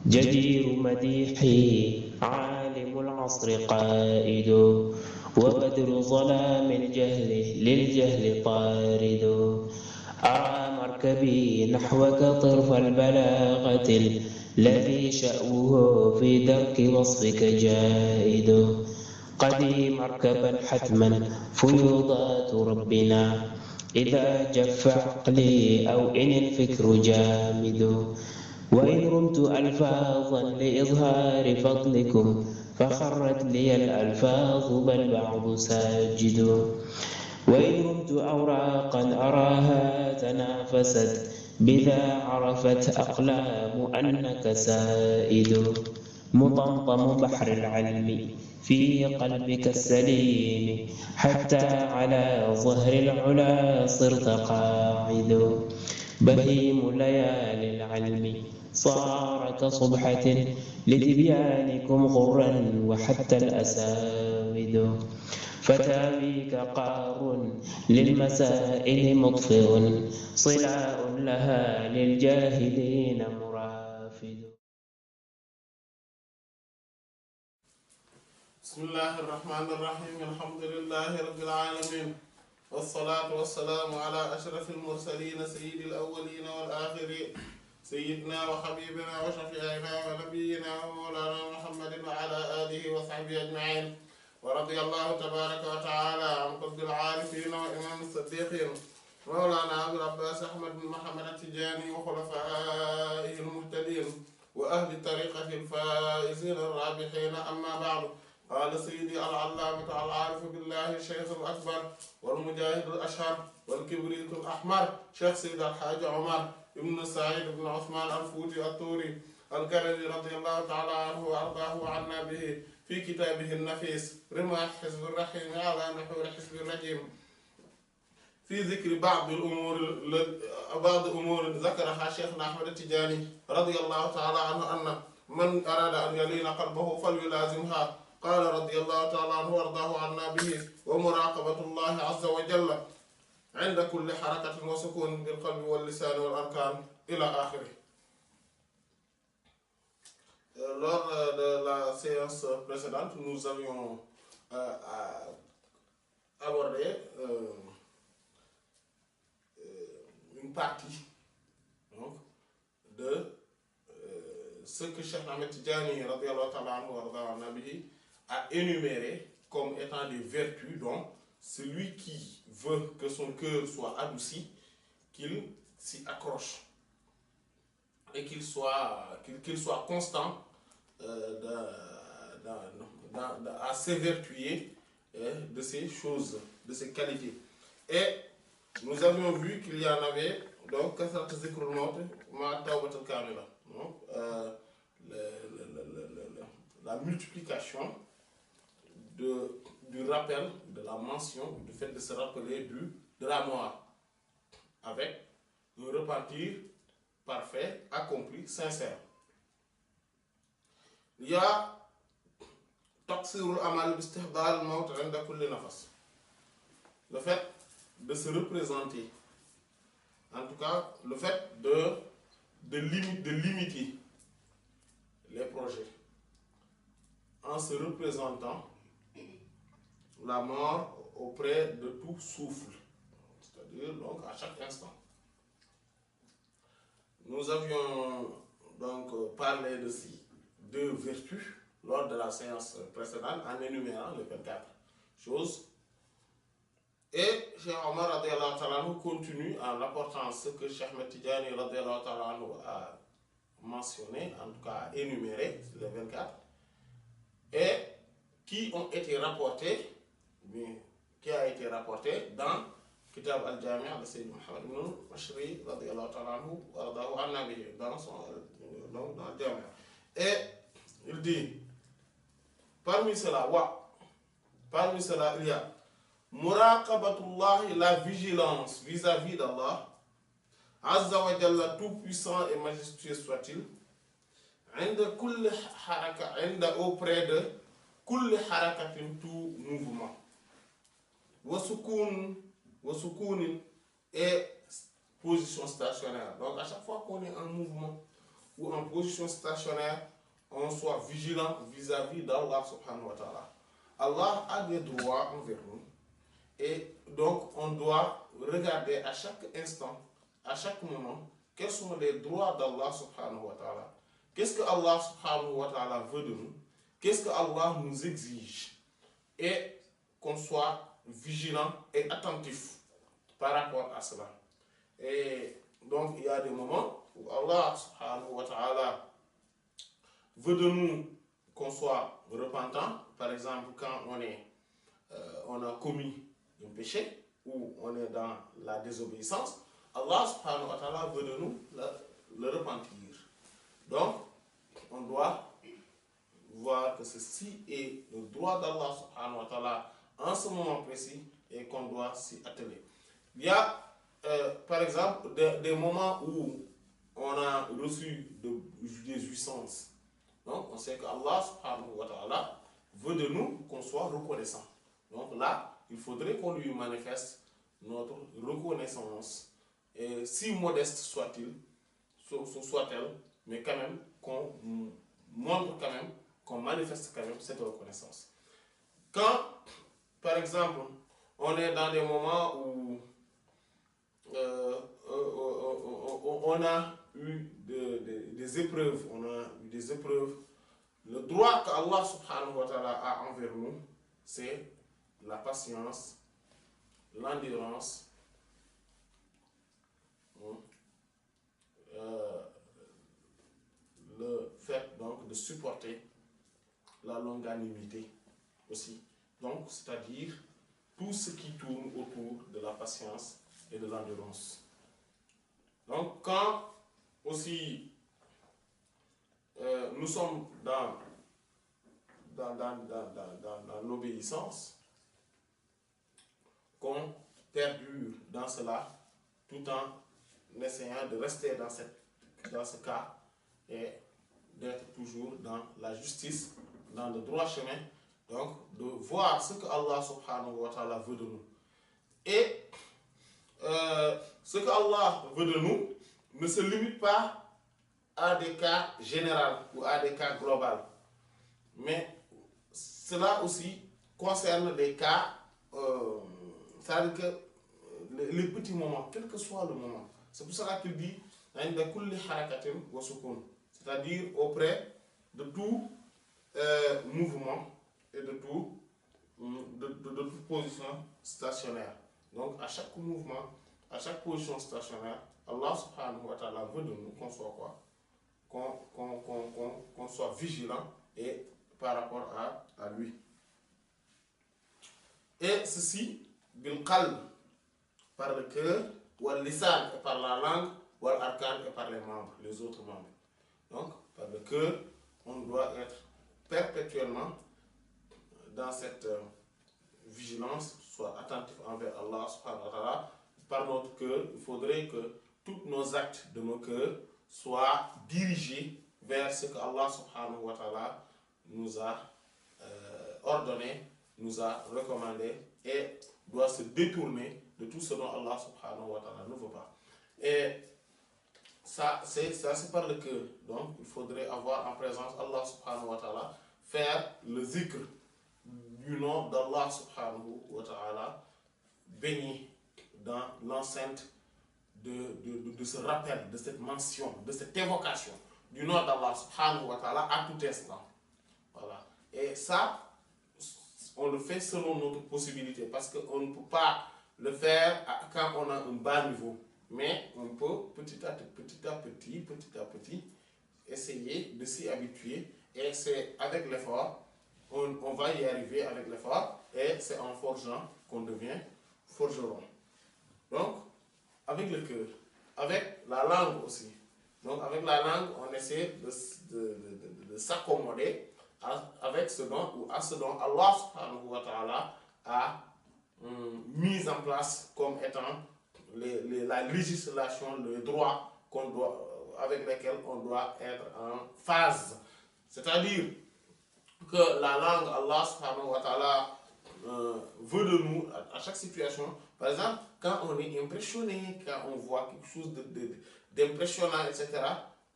جدير مديحي عالم العصر قائد وبدر ظلام الجهل للجهل طارد أرى مركبي نحوك طرف البلاغة الذي شأوه في درك وصفك جائد قدي مركبا حتما فيوضات ربنا إذا جف عقلي أو إن الفكر جامد وإن رمت ألفاظا لإظهار فضلكم فخرت لي الألفاظ بل بعض ساجد وإن رمت أوراقا أراها تنافست بذا عرفت أقلام أنك سائد مطمطم بحر العلم في قلبك السليم حتى على ظهر العلا صرت قاعد بهيم ليالي العلم صار كصبحة لتبيانكم غرا وحتى الأساود فتاويك قار للمسائل مطفئ صلاء لها للجاهلين مرافد. بسم الله الرحمن الرحيم الحمد لله رب العالمين والصلاة والسلام على أشرف المرسلين سيد الأولين والآخرين سيدنا وحبيبنا وشفيعنا ونبينا ومولانا محمد وعلى آله وصحبه أجمعين ورضي الله تبارك وتعالى عن قطب العارفين وإمام الصديقين مولانا أبي العباس أحمد بن محمد التجاني وخلفائه المهتدين وأهل طريقة الفائزين الرابحين أما بعد قال سيدي العلامة العارف بالله الشيخ الأكبر والمجاهد الأشهر والكبريت الأحمر شيخ سيد الحاج عمر ابن سعيد بن عثمان الفوتي الطوري الكرمي رضي الله تعالى عنه وأرضاه وعنا به في كتابه النفيس رماح حزب الرحيم على نحور حزب الرجيم في ذكر بعض أمور ذكرها شيخنا أحمد التجاني رضي الله تعالى عنه أن من أراد أن يلين قلبه فليلازمها قال رضي الله تعالى عنه وارضاه عنا به ومراقبة الله عز وجل عند كل حركة وسكون بالقلب واللسان والأركان إلى آخره. Lors de la séance précédente, nous avions abordé une partie donc, de ce que Cheikh Ahmed Tidjani radiyallahu ta'ala anhu wa nabihi a énuméré comme étant des vertus dont celui qui veut que son cœur soit adouci, qu'il s'y accroche et qu'il soit constant à s'évertuer de ces choses, de ces qualités. Et nous avions vu qu'il y en avait donc la multiplication du rappel, de la mention, du fait de se rappeler de la mort, avec un repentir parfait, accompli, sincère. Il y a taqsirul amal bistihdar al-maut 'inda kulli nafas. Le fait de se représenter, en tout cas, le fait de limiter les projets en se représentant la mort auprès de tout souffle, c'est-à-dire donc à chaque instant. Nous avions donc parlé de ces deux vertus lors de la séance précédente en énumérant les 24 choses. Et Cheikh Omar radiyallahu ta'ala anhu continue en apportant ce que Cheikh Ahmed Tidjani radiyallahu ta'ala anhu a mentionné, en tout cas énuméré, les 24, et qui ont été rapportés, qui a été rapporté dans Kitab al-Jami' de Sayyid Muhammad ibn Mashri radiyallahu ta'ala anhu wa radahu anna bihi, dans le Jami'. Et il dit, parmi cela, il y a Muraqabatullah, la vigilance vis-à-vis d'Allah, Azza wa Jalla, tout puissant et majestueux soit-il, auprès de kulli harakatin, tout mouvement, wa sukunin et position stationnaire. Donc à chaque fois qu'on est en mouvement, ou en position stationnaire, on soit vigilant vis-à-vis d'Allah subhanahu wa ta'ala. Allah a des droits envers nous et donc on doit regarder à chaque instant, à chaque moment, quels sont les droits d'Allah subhanahu wa ta'ala. Qu'est-ce que Allah subhanahu wa ta'ala veut de nous? Qu'est-ce que Allah nous exige? Et qu'on soit vigilant et attentif par rapport à cela. Et donc il y a des moments où Allah subhanahu wa ta'ala veut de nous qu'on soit repentant. Par exemple, quand on a commis un péché ou on est dans la désobéissance, Allah subhanahu wa ta'ala veut de nous le repentir. Donc, on doit voir que ceci est le droit d'Allah subhanahu wa ta'ala en ce moment précis et qu'on doit s'y atteler. Il y a, par exemple, des moments où on a reçu des jouissances. Donc, on sait que Allah subhanahu wa ta'ala veut de nous qu'on soit reconnaissant. Donc là, il faudrait qu'on lui manifeste notre reconnaissance, et si modeste soit-elle, mais quand même qu'on montre quand même, qu'on manifeste quand même cette reconnaissance. Quand, par exemple, on est dans des moments où on a eu des épreuves, le droit qu'Allah subhanahu wa ta'ala a envers nous, c'est la patience, l'endurance, le fait donc de supporter la longanimité aussi. Donc, c'est-à-dire tout ce qui tourne autour de la patience et de l'endurance. Donc, quand aussi nous sommes dans l'obéissance, qu'on perdure dans cela tout en essayant de rester dans ce cas et d'être toujours dans la justice, dans le droit chemin, donc de voir ce que Allah subhanahu wa ta'ala veut de nous. Et ce que Allah veut de nous ne se limite pas à des cas généraux ou à des cas globaux, mais cela aussi concerne des cas, c'est-à-dire que les petits moments, quel que soit le moment. C'est pour cela qu'il dit c'est-à-dire auprès de tout mouvement et de toute position stationnaire. Donc à chaque mouvement, à chaque position stationnaire, Allah subhanahu wa ta'ala veut de nous qu'on soit quoi? Qu'on soit vigilant et par rapport à lui. Et ceci, bil qalb, par le cœur, wal lisan, et par la langue, wal arkan, et par les membres, les autres membres. Donc, par le cœur, on doit être perpétuellement dans cette vigilance, soit attentif envers Allah subhanahu wa ta'ala. Par notre cœur, il faudrait que tous nos actes de nos cœurs soient dirigés vers ce que Allah subhanahu wa ta'ala nous a ordonné, nous a recommandé, et doit se détourner de tout ce dont Allah subhanahu wa ta'ala ne veut pas. Et ça c'est par le cœur. Donc il faudrait avoir en présence Allah subhanahu wa ta'ala, faire le zikr du nom d'Allah subhanahu wa ta'ala, baigner dans l'enceinte de ce rappel, de cette mention, de cette évocation du nom d'Allah subhanahu wa ta'ala à tout instant. Voilà. Et ça, on le fait selon notre possibilité, parce qu'on ne peut pas le faire quand on a un bas niveau. Mais on peut petit à petit essayer de s'y habituer, et c'est avec l'effort, on va y arriver avec l'effort, et c'est en forgeant qu'on devient forgeron. Donc, avec le cœur, avec la langue aussi. Donc, avec la langue, on essaie de s'accommoder avec ce dont, ou à ce dont Allah subhanahu wa ta'ala a mis en place comme étant la législation, le droit avec lesquels on doit être en phase. C'est-à-dire que la langue, Allah subhanahu wa ta'ala veut de nous à chaque situation. Par exemple, quand on est impressionné, quand on voit quelque chose d'impressionnant, etc.,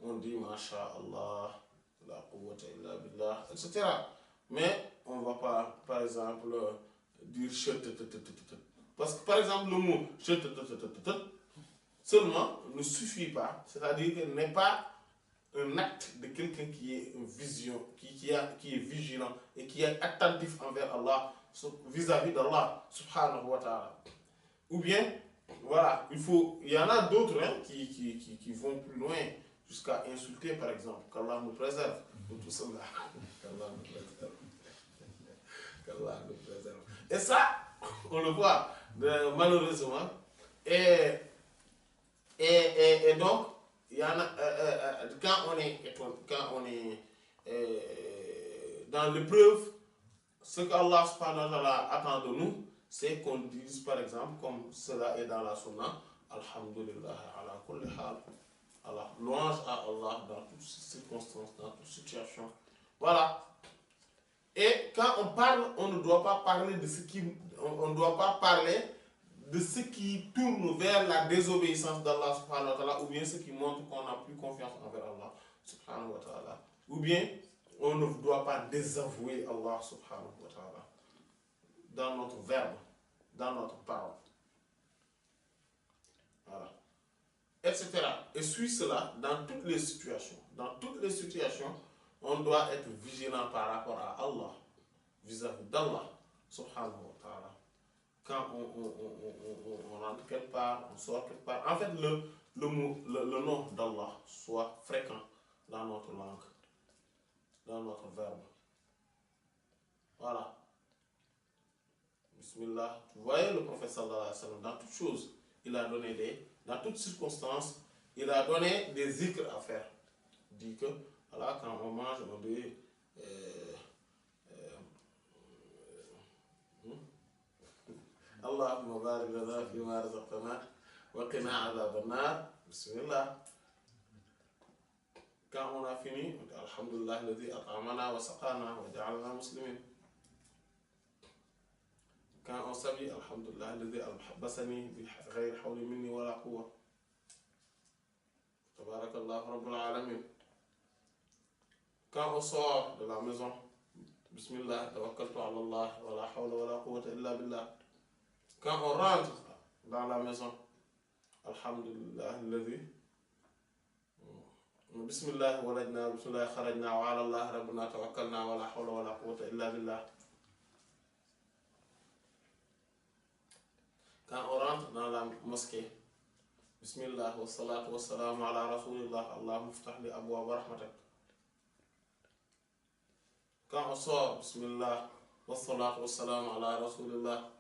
on dit Masha'Allah, la quwwata illa billah, etc. Mais on ne va pas, par exemple, dire parce que, par exemple, le mot seulement ne suffit pas, c'est-à-dire qu'il n'est pas un acte de quelqu'un qui est une vision, qui est vigilant et qui est attentif envers Allah, vis-à-vis d'Allah, subhanahu wa ta'ala. Ou bien, voilà, il y en a d'autres hein, qui vont plus loin, jusqu'à insulter par exemple, qu'Allah nous préserve de tout cela. Qu'Allah nous préserve. Qu'Allah nous préserve. Et ça, on le voit, malheureusement. Et donc, il y en a, quand on est dans l'épreuve, ce qu'Allah subhanahu wa ta'ala attend de nous, c'est qu'on dise par exemple, comme cela est dans la sunna, Alhamdulillah ala kulli hal. Allah, louange à Allah dans toutes circonstances, dans toute situation. Voilà. Et quand on parle, on ne doit pas parler de ce qui, on ne doit pas parler de ce qui tourne vers la désobéissance d'Allah subhanahu wa ta'ala, ou bien ce qui montre qu'on n'a plus confiance envers Allah subhanahu wa ta'ala, ou bien on ne doit pas désavouer Allah subhanahu wa ta'ala dans notre verbe, dans notre parole. Voilà. Etc. Et suit cela dans toutes les situations. Dans toutes les situations, on doit être vigilant par rapport à Allah, vis-à-vis d'Allah subhanahu wa ta'ala. Quand on rentre quelque part, on sort quelque part. En fait, le nom d'Allah soit fréquent dans notre langue, dans notre verbe. Voilà. Bismillah. Vous voyez le prophète sallallahu alayhi wa sallam, dans toutes choses, il a donné dans toutes circonstances, il a donné des zikrs à faire. Il dit que, voilà, quand on mange, on dit Allahumma barik lana fima razaqtana wa qina adhaban nar. Bismillah. Quand on a fini, on dit Alhamdulillah alladhi at'amana wa saqana wa ja'alna muslimin. Quand on s'habille, Alhamdulillah alladhi alhabasani bi ghayri hawli minni wa la quwwa. Tabarakallah rabbul alamin. Quand on sort de la maison, Bismillah tawakkaltu ala Allah wa la hawla wa la quwwata illa billah. Quand on rentre dans la maison, Alhamdulillah alladhi Bismillah walajna, Bismillah kharajna, wa ala Allah rabbuna tawakkalna, wa la hawla wa la quwwata illa billah. Quand on rentre dans la mosquée, Bismillah wa salatu wa salamu ala rasulillah, Allahumma ftah li abwaab rahmatak. Quand on sort, Bismillah wa salatu wa salamu ala rasulillah,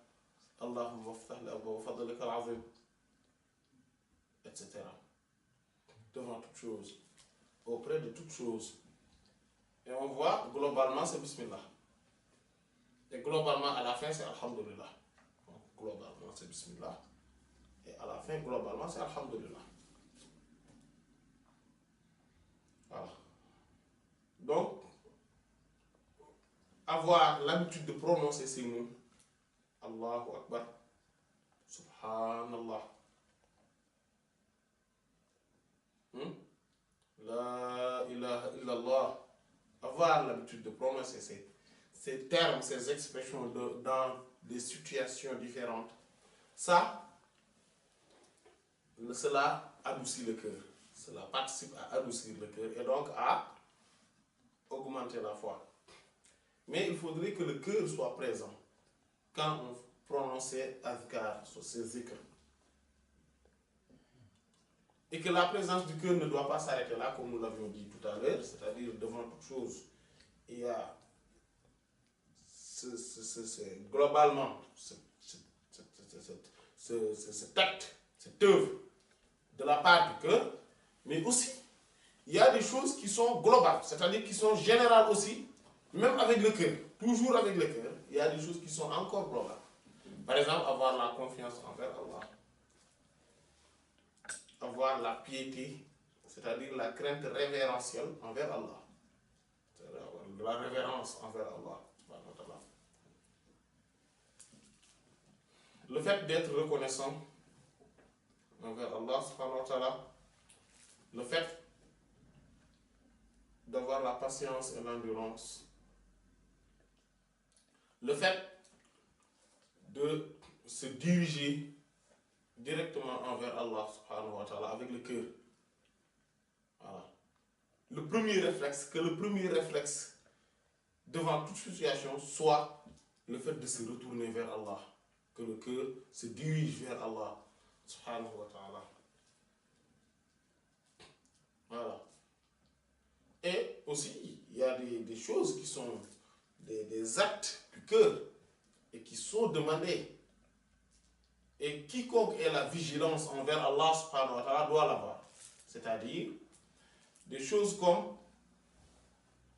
Allahumma ftah li abwaab fadlika al-azim, etc. Devant toute chose, auprès de toute chose. Et on voit, globalement, c'est Bismillah. Et globalement, à la fin, c'est Alhamdulillah. Donc, globalement, c'est Bismillah. Et à la fin, globalement, c'est Alhamdulillah. Voilà. Donc, avoir l'habitude de prononcer ces mots, Allahu Akbar, Subhanallah, La ilaha illallah, avoir l'habitude de prononcer ces termes, ces expressions dans des situations différentes, ça, cela adoucit le cœur, cela participe à adoucir le cœur et donc à augmenter la foi. Mais il faudrait que le cœur soit présent quand on prononce ces azkar, ces zikrs. Et que la présence du cœur ne doit pas s'arrêter là, comme nous l'avions dit tout à l'heure, c'est-à-dire devant toute chose, il y a globalement cet acte, cette œuvre de la part du cœur, mais aussi il y a des choses qui sont globales, c'est-à-dire qui sont générales aussi, même avec le cœur, toujours avec le cœur, il y a des choses qui sont encore globales. Par exemple, avoir la confiance envers Allah. Avoir la piété, c'est-à-dire la crainte révérentielle envers Allah. C'est-à-dire avoir de la révérence envers Allah. Le fait d'être reconnaissant envers Allah, le fait d'avoir la patience et l'endurance, le fait de se diriger directement envers Allah subhanahu wa ta'ala avec le cœur. Voilà. Le premier réflexe devant toute situation soit le fait de se retourner vers Allah, que le cœur se dirige vers Allah subhanahu wa ta'ala. Voilà. Et aussi, il y a des choses qui sont des actes du cœur et qui sont demandés. Et quiconque ait la vigilance envers Allah subhanahu wa ta'ala doit l'avoir. C'est-à-dire des choses comme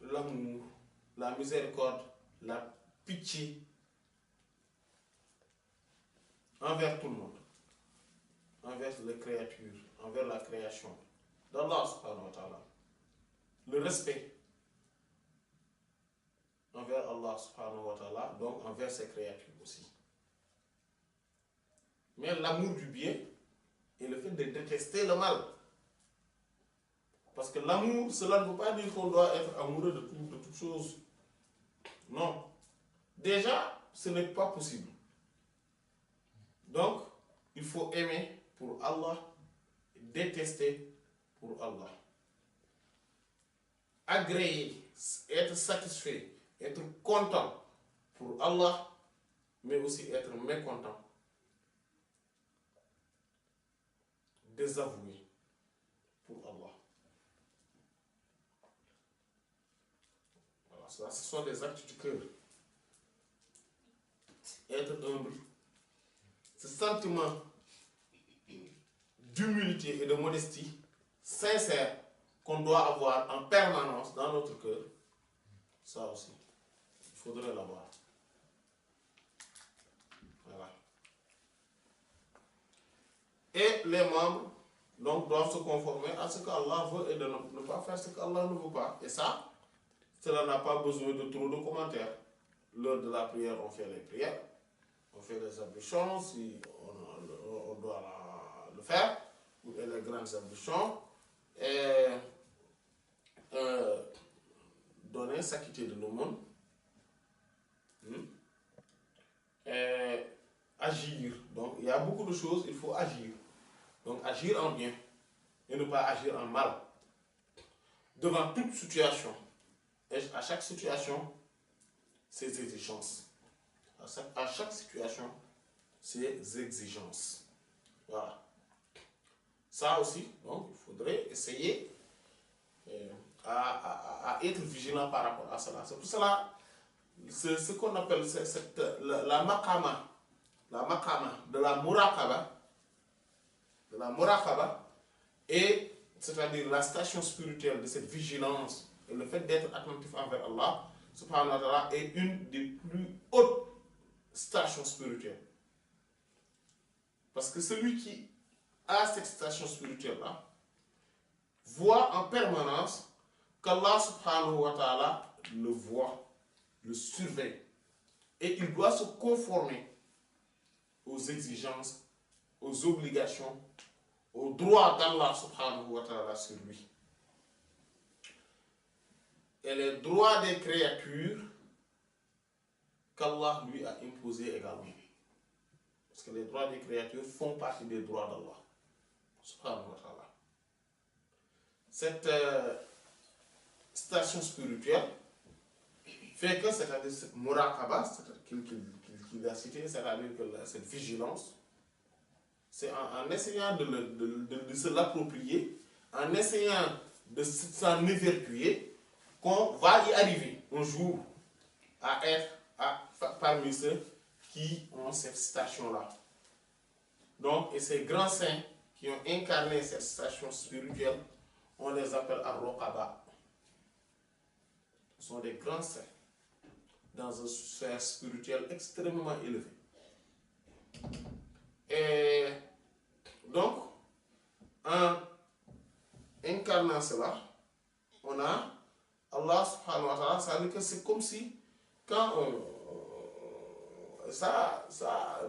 l'amour, la miséricorde, la pitié envers tout le monde, envers les créatures, envers la création d'Allah subhanahu wa ta'ala. Le respect envers Allah subhanahu wa ta'ala, donc envers ses créatures aussi. Mais l'amour du bien et le fait de détester le mal. Parce que l'amour, cela ne veut pas dire qu'on doit être amoureux de toute chose. Non. Déjà, ce n'est pas possible. Donc, il faut aimer pour Allah et détester pour Allah. Agréer, être satisfait, être content pour Allah, mais aussi être mécontent, désavoué pour Allah. Voilà, ça, ce sont des actes du cœur. Être humble, ce sentiment d'humilité et de modestie sincère qu'on doit avoir en permanence dans notre cœur, ça aussi, il faudrait l'avoir. Voilà. Et les membres donc doivent se conformer à ce qu'Allah veut et de ne pas faire ce qu'Allah ne veut pas. Et ça, cela n'a pas besoin de trop de commentaires. L'heure de la prière, on fait les prières, on fait les ablutions si on doit le faire, et les grandes ablutions, et donner, s'acquitter de l'aumône, et agir. Donc il y a beaucoup de choses, il faut agir. Donc agir en bien et ne pas agir en mal. Devant toute situation, et à chaque situation, ses exigences. À chaque situation, ses exigences. Voilà. Ça aussi, donc, il faudrait essayer à être vigilant par rapport à cela. C'est pour cela, ce qu'on appelle la maqama de la muraqaba, et c'est-à-dire la station spirituelle de cette vigilance et le fait d'être attentif envers Allah subhanahu wa ta'ala est une des plus hautes stations spirituelles. Parce que celui qui a cette station spirituelle-là voit en permanence qu'Allah subhanahu wa ta'ala le voit, le surveille. Et il doit se conformer aux exigences, aux obligations, aux droits d'Allah subhanahu wa ta'ala sur lui. Et les droits des créatures qu'Allah lui a imposés également. Parce que les droits des créatures font partie des droits d'Allah subhanahu wa ta'ala. Cette station spirituelle fait que, c'est-à-dire cette muraqaba, qu'il a cité, c'est-à-dire que cette vigilance, c'est en essayant de se l'approprier, en essayant de s'en évertuer, qu'on va y arriver un jour à être parmi ceux qui ont cette station-là. Donc, et ces grands saints qui ont incarné cette station spirituelle, on les appelle Ar-Roqaba. Ce sont des grands saints dans une sphère spirituelle extrêmement élevée. Et donc, en incarnant cela, on a Allah subhanahu wa ta'ala, ça veut dire que c'est comme si, quand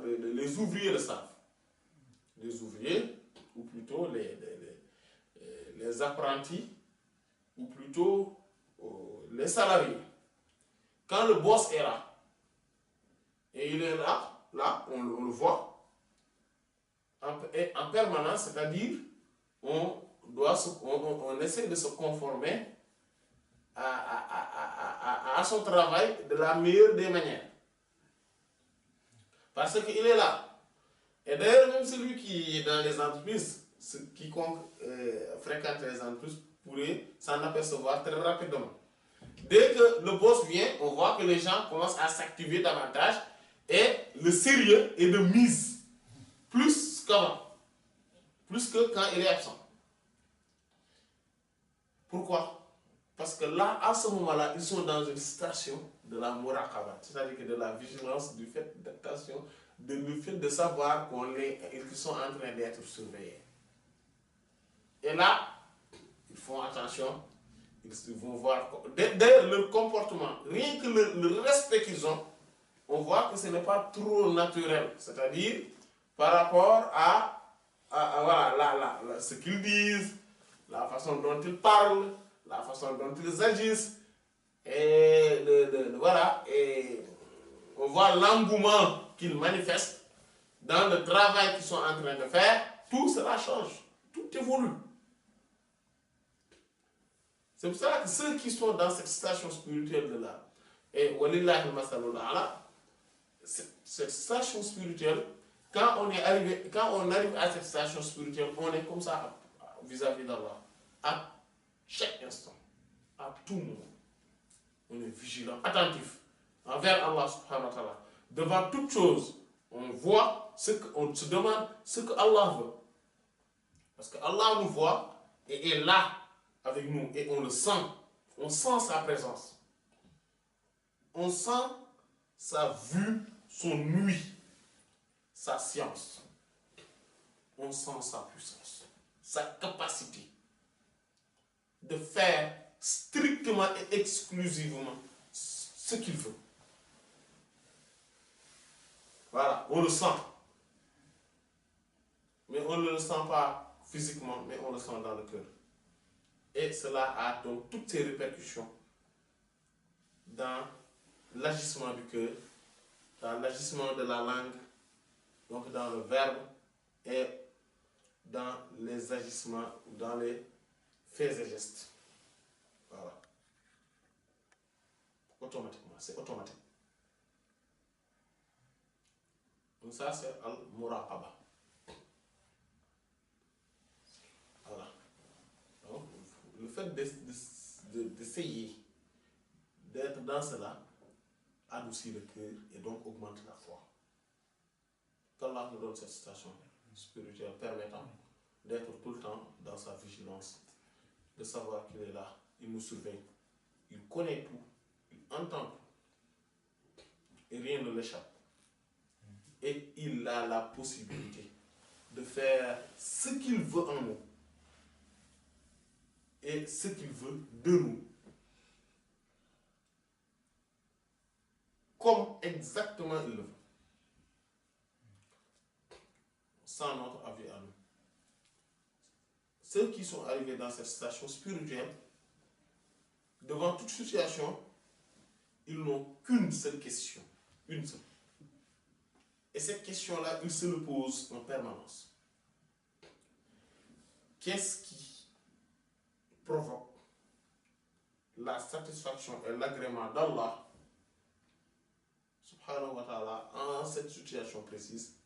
les ouvriers le savent. Les ouvriers, ou plutôt les apprentis, ou plutôt les salariés, quand le boss est là, et il est là, on le voit, en permanence, c'est-à-dire, on essaie de se conformer à son travail de la meilleure des manières. Parce qu'il est là. Et d'ailleurs, même celui qui est dans les entreprises, quiconque fréquente les entreprises pourrait s'en apercevoir très rapidement. Dès que le boss vient, on voit que les gens commencent à s'activer davantage et le sérieux est de mise, plus qu'avant, plus que quand il est absent. Pourquoi? Parce que là, à ce moment-là, ils sont dans une station de la muraqaba, c'est-à-dire que de la vigilance, du fait d'attention, le fait de savoir qu'ils sont en train d'être surveillés. Et là, ils font attention, ils vont voir. D'ailleurs, leur comportement, rien que le respect qu'ils ont, on voit que ce n'est pas trop naturel. C'est-à-dire, par rapport à voilà, ce qu'ils disent, la façon dont ils parlent, la façon dont ils agissent, et voilà, et on voit l'engouement qu'ils manifestent dans le travail qu'ils sont en train de faire. Tout cela change, tout évolue. C'est pour ça que ceux qui sont dans cette station spirituelle de là, et walillahi al-masalul a'la, cette station spirituelle, quand on arrive à cette station spirituelle, on est comme ça vis-à-vis d'Allah, à chaque instant, à tout moment. On est vigilant, attentif envers Allah subhanahu wa ta'ala. Devant toute chose, on voit on se demande ce que Allah veut. Parce que Allah nous voit et est là avec nous et on le sent. On sent sa présence. On sent sa vue, son ouïe, sa science. On sent sa puissance, sa capacité de faire strictement et exclusivement ce qu'il veut. Voilà, on le sent. Mais on ne le sent pas physiquement, mais on le sent dans le cœur. Et cela a donc toutes ses répercussions dans l'agissement du cœur, dans l'agissement de la langue, donc dans le verbe, et dans les agissements, dans les faits et gestes. Voilà. Automatiquement, c'est automatique. Donc ça, c'est al-muraqaba. Voilà. Donc, le fait d'essayer d'être dans cela adoucit le cœur et donc augmente la foi. Qu'Allah nous donne cette station spirituelle permettant d'être tout le temps dans sa vigilance, de savoir qu'il est là, il nous surveille, il connaît tout, il entend tout, et rien ne l'échappe. Et il a la possibilité de faire ce qu'il veut en nous et ce qu'il veut de nous. Comme exactement il le veut. Sans notre avis à nous. Ceux qui sont arrivés dans cette station spirituelle, devant toute situation, ils n'ont qu'une seule question. Une seule. Et cette question-là, ils se le posent en permanence. Qu'est-ce qui provoque la satisfaction et l'agrément d'Allah subhanahu wa ta'ala en cette situation précise?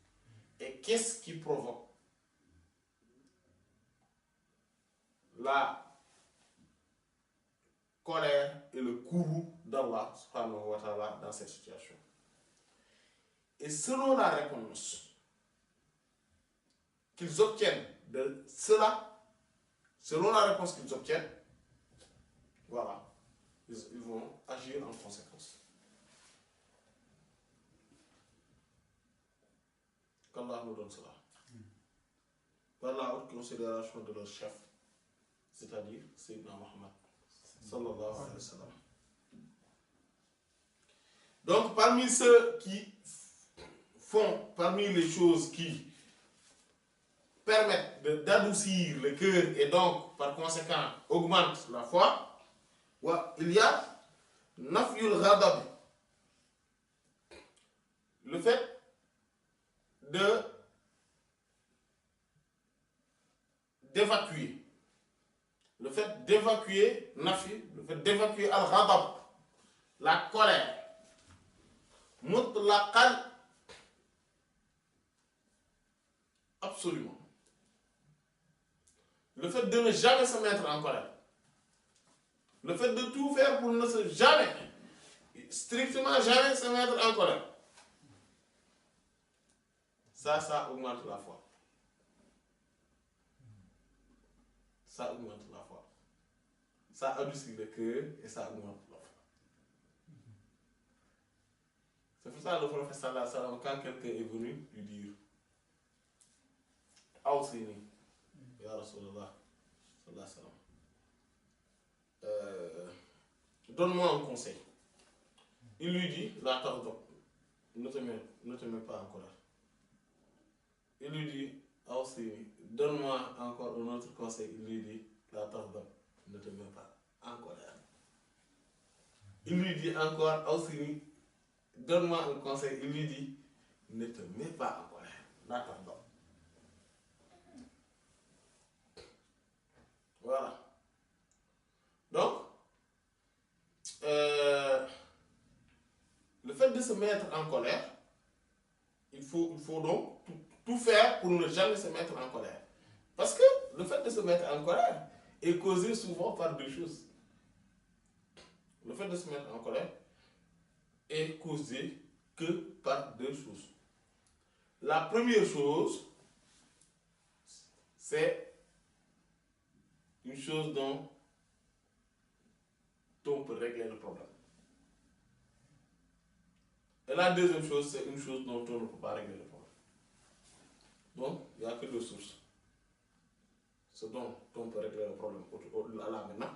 Et qu'est-ce qui provoque la colère et le courroux d'Allah subhanahu wa ta'ala dans cette situation? Et selon la réponse qu'ils obtiennent de cela, selon la réponse qu'ils obtiennent, voilà, ils vont agir en conséquence. Qu'Allah nous donne cela. Par la haute considération de leur chef, c'est-à-dire Sayyidina Muhammad sallallahu alayhi wa sallam. Donc, parmi ceux qui font, parmi les choses qui permettent d'adoucir le cœur et donc, par conséquent, augmentent la foi, il y a nafyul ghadab, le fait d'évacuer, le fait d'évacuer nafi, le fait d'évacuer al-ghadab, la colère, mutlaqan, absolument. Le fait de ne jamais se mettre en colère, le fait de tout faire pour ne se jamais, strictement jamais se mettre en colère, ça augmente la foi. Ça augmente la foi. Ça adoucit le cœur et ça augmente la foi. C'est pour ça que le prophète sallallahu alayhi wa sallam, quand quelqu'un est venu lui dire Awsini, Ya Rasulallah, sallallahu alayhi wa sallam, donne-moi un conseil. Il lui dit la tardop, ne te mets pas en colère. Il lui dit Awsini, donne-moi encore un autre conseil. Il lui dit la tardop, ne te mets pas en colère. Il lui dit encore Awsini, donne-moi un conseil. Il lui dit ne te mets pas en colère. La tardop. Voilà. Donc, le fait de se mettre en colère, il faut donc tout faire pour ne jamais se mettre en colère. Parce que le fait de se mettre en colère est causé souvent par deux choses. Le fait de se mettre en colère est causé que par deux choses. La première chose, c'est une chose dont on peut régler le problème. Et la deuxième chose, c'est une chose dont on ne peut pas régler le problème. Donc, il n'y a que deux sources. Ce dont on peut régler le problème là maintenant.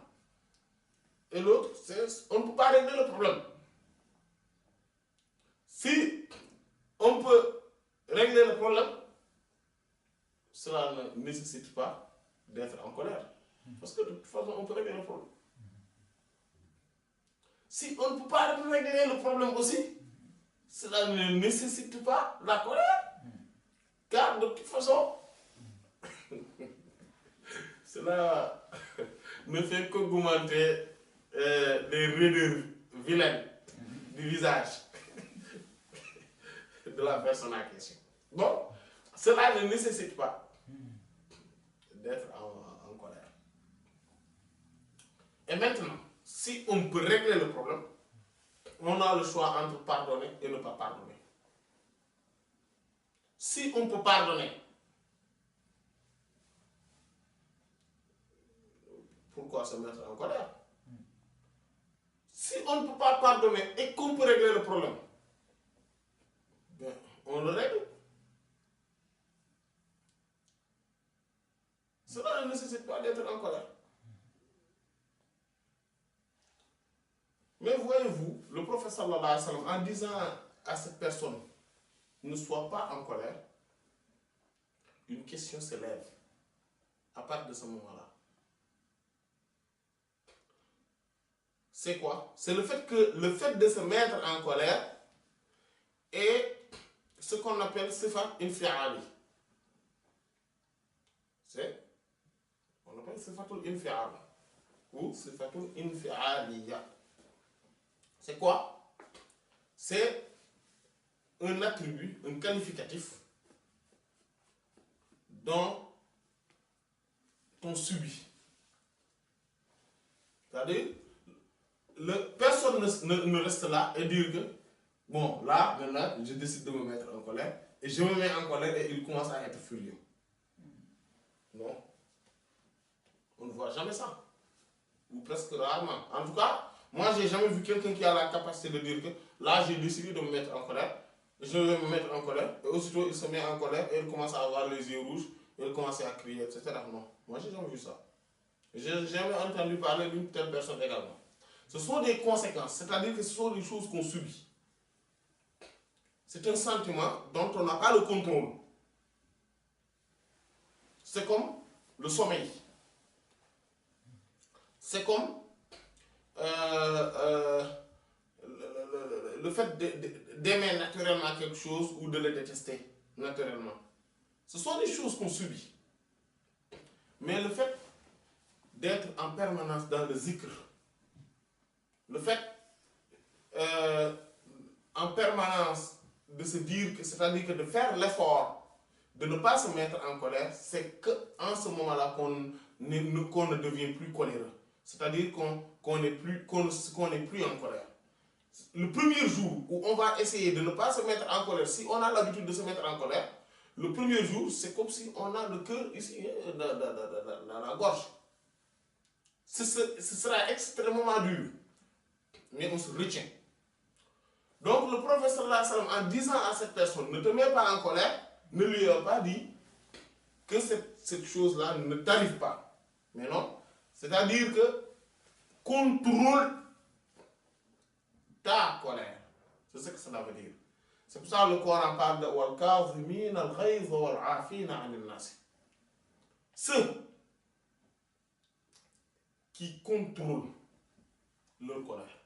Et l'autre, c'est on ne peut pas régler le problème. Si on peut régler le problème, cela ne nécessite pas d'être en colère. Parce que de toute façon, on peut régler le problème. Si on ne peut pas régler le problème aussi, cela ne nécessite pas la colère. Car de toute façon, cela ne fait qu'augmenter les raideurs vilaines du visage de la personne en question. Donc, cela ne nécessite pas d'être en colère. Et maintenant, si on peut régler le problème, on a le choix entre pardonner et ne pas pardonner. Si on peut pardonner, pourquoi se mettre en colère? Si on ne peut pas pardonner et qu'on peut régler le problème, bien, on le règle. Cela ne nécessite pas d'être en colère. Mais voyez-vous, le prophète sallallahu alayhi wa sallam, en disant à cette personne, ne sois pas en colère, une question se lève à partir de ce moment-là. C'est quoi? C'est le fait de se mettre en colère est ce qu'on appelle sifat infi'ali. C'est on appelle sifatul infi'al ou sifatul infi'aliya. C'est quoi? C'est un attribut, un qualificatif dont on subit. C'est-à-dire, personne ne reste là et dire que, bon, là, maintenant, je décide de me mettre en colère, et je me mets en colère et il commence à être furieux. Non. On ne voit jamais ça. Ou presque rarement. En tout cas, moi, j'ai jamais vu quelqu'un qui a la capacité de dire que, là, j'ai décidé de me mettre en colère, je vais me mettre en colère, et aussitôt, il se met en colère et il commence à avoir les yeux rouges, et il commence à crier, etc. Non. Moi, j'ai jamais vu ça. J'ai jamais entendu parler d'une telle personne également. Ce sont des conséquences, c'est-à-dire que ce sont des choses qu'on subit. C'est un sentiment dont on n'a pas le contrôle. C'est comme le sommeil. C'est comme le fait d'aimer naturellement quelque chose ou de le détester naturellement. Ce sont des choses qu'on subit. Mais le fait d'être en permanence dans le zikr, le fait en permanence de se dire que, c'est-à-dire que de faire l'effort de ne pas se mettre en colère, c'est qu'en ce moment-là qu'on ne devient plus coléreux. C'est-à-dire qu'on n'est plus en colère. Le premier jour où on va essayer de ne pas se mettre en colère, si on a l'habitude de se mettre en colère, le premier jour, c'est comme si on a le cœur ici, dans la gorge. Ce sera extrêmement dur, mais on se retient. Donc le prophète sallallahu alayhi wa sallam, en disant à cette personne, ne te mets pas en colère, ne lui a pas dit que cette chose-là ne t'arrive pas. Mais non, c'est-à-dire que contrôle ta colère. C'est ce que cela veut dire. C'est pour ça que le Coran parle de وَالْكَاظِمِينَ الْغَيْظَ وَالْعَافِينَ عَنِ النَّاسِ. Ceux qui contrôlent leur colère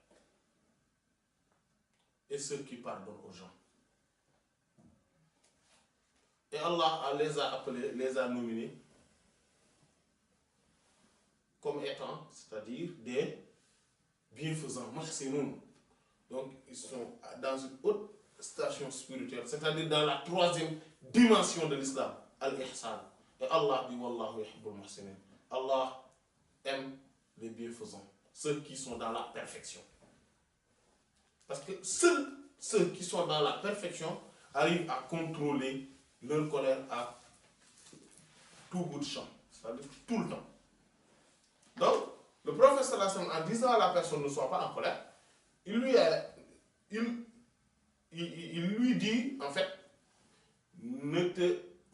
et ceux qui pardonnent aux gens. Et Allah les a appelés, les a nominés comme étant, c'est-à-dire des bienfaisants, muhsinoun. Donc ils sont dans une haute station spirituelle, c'est-à-dire dans la troisième dimension de l'islam, al-ihsan. Et Allah dit Wallahu yuhibbul muhsinin. Allah aime les bienfaisants, ceux qui sont dans la perfection. Parce que seuls ceux qui sont dans la perfection arrivent à contrôler leur colère à tout bout de champ, c'est-à-dire tout le temps. Donc, le prophète sallallahu alayhi wa sallam, en disant à la personne ne sois pas en colère, il lui dit, en fait,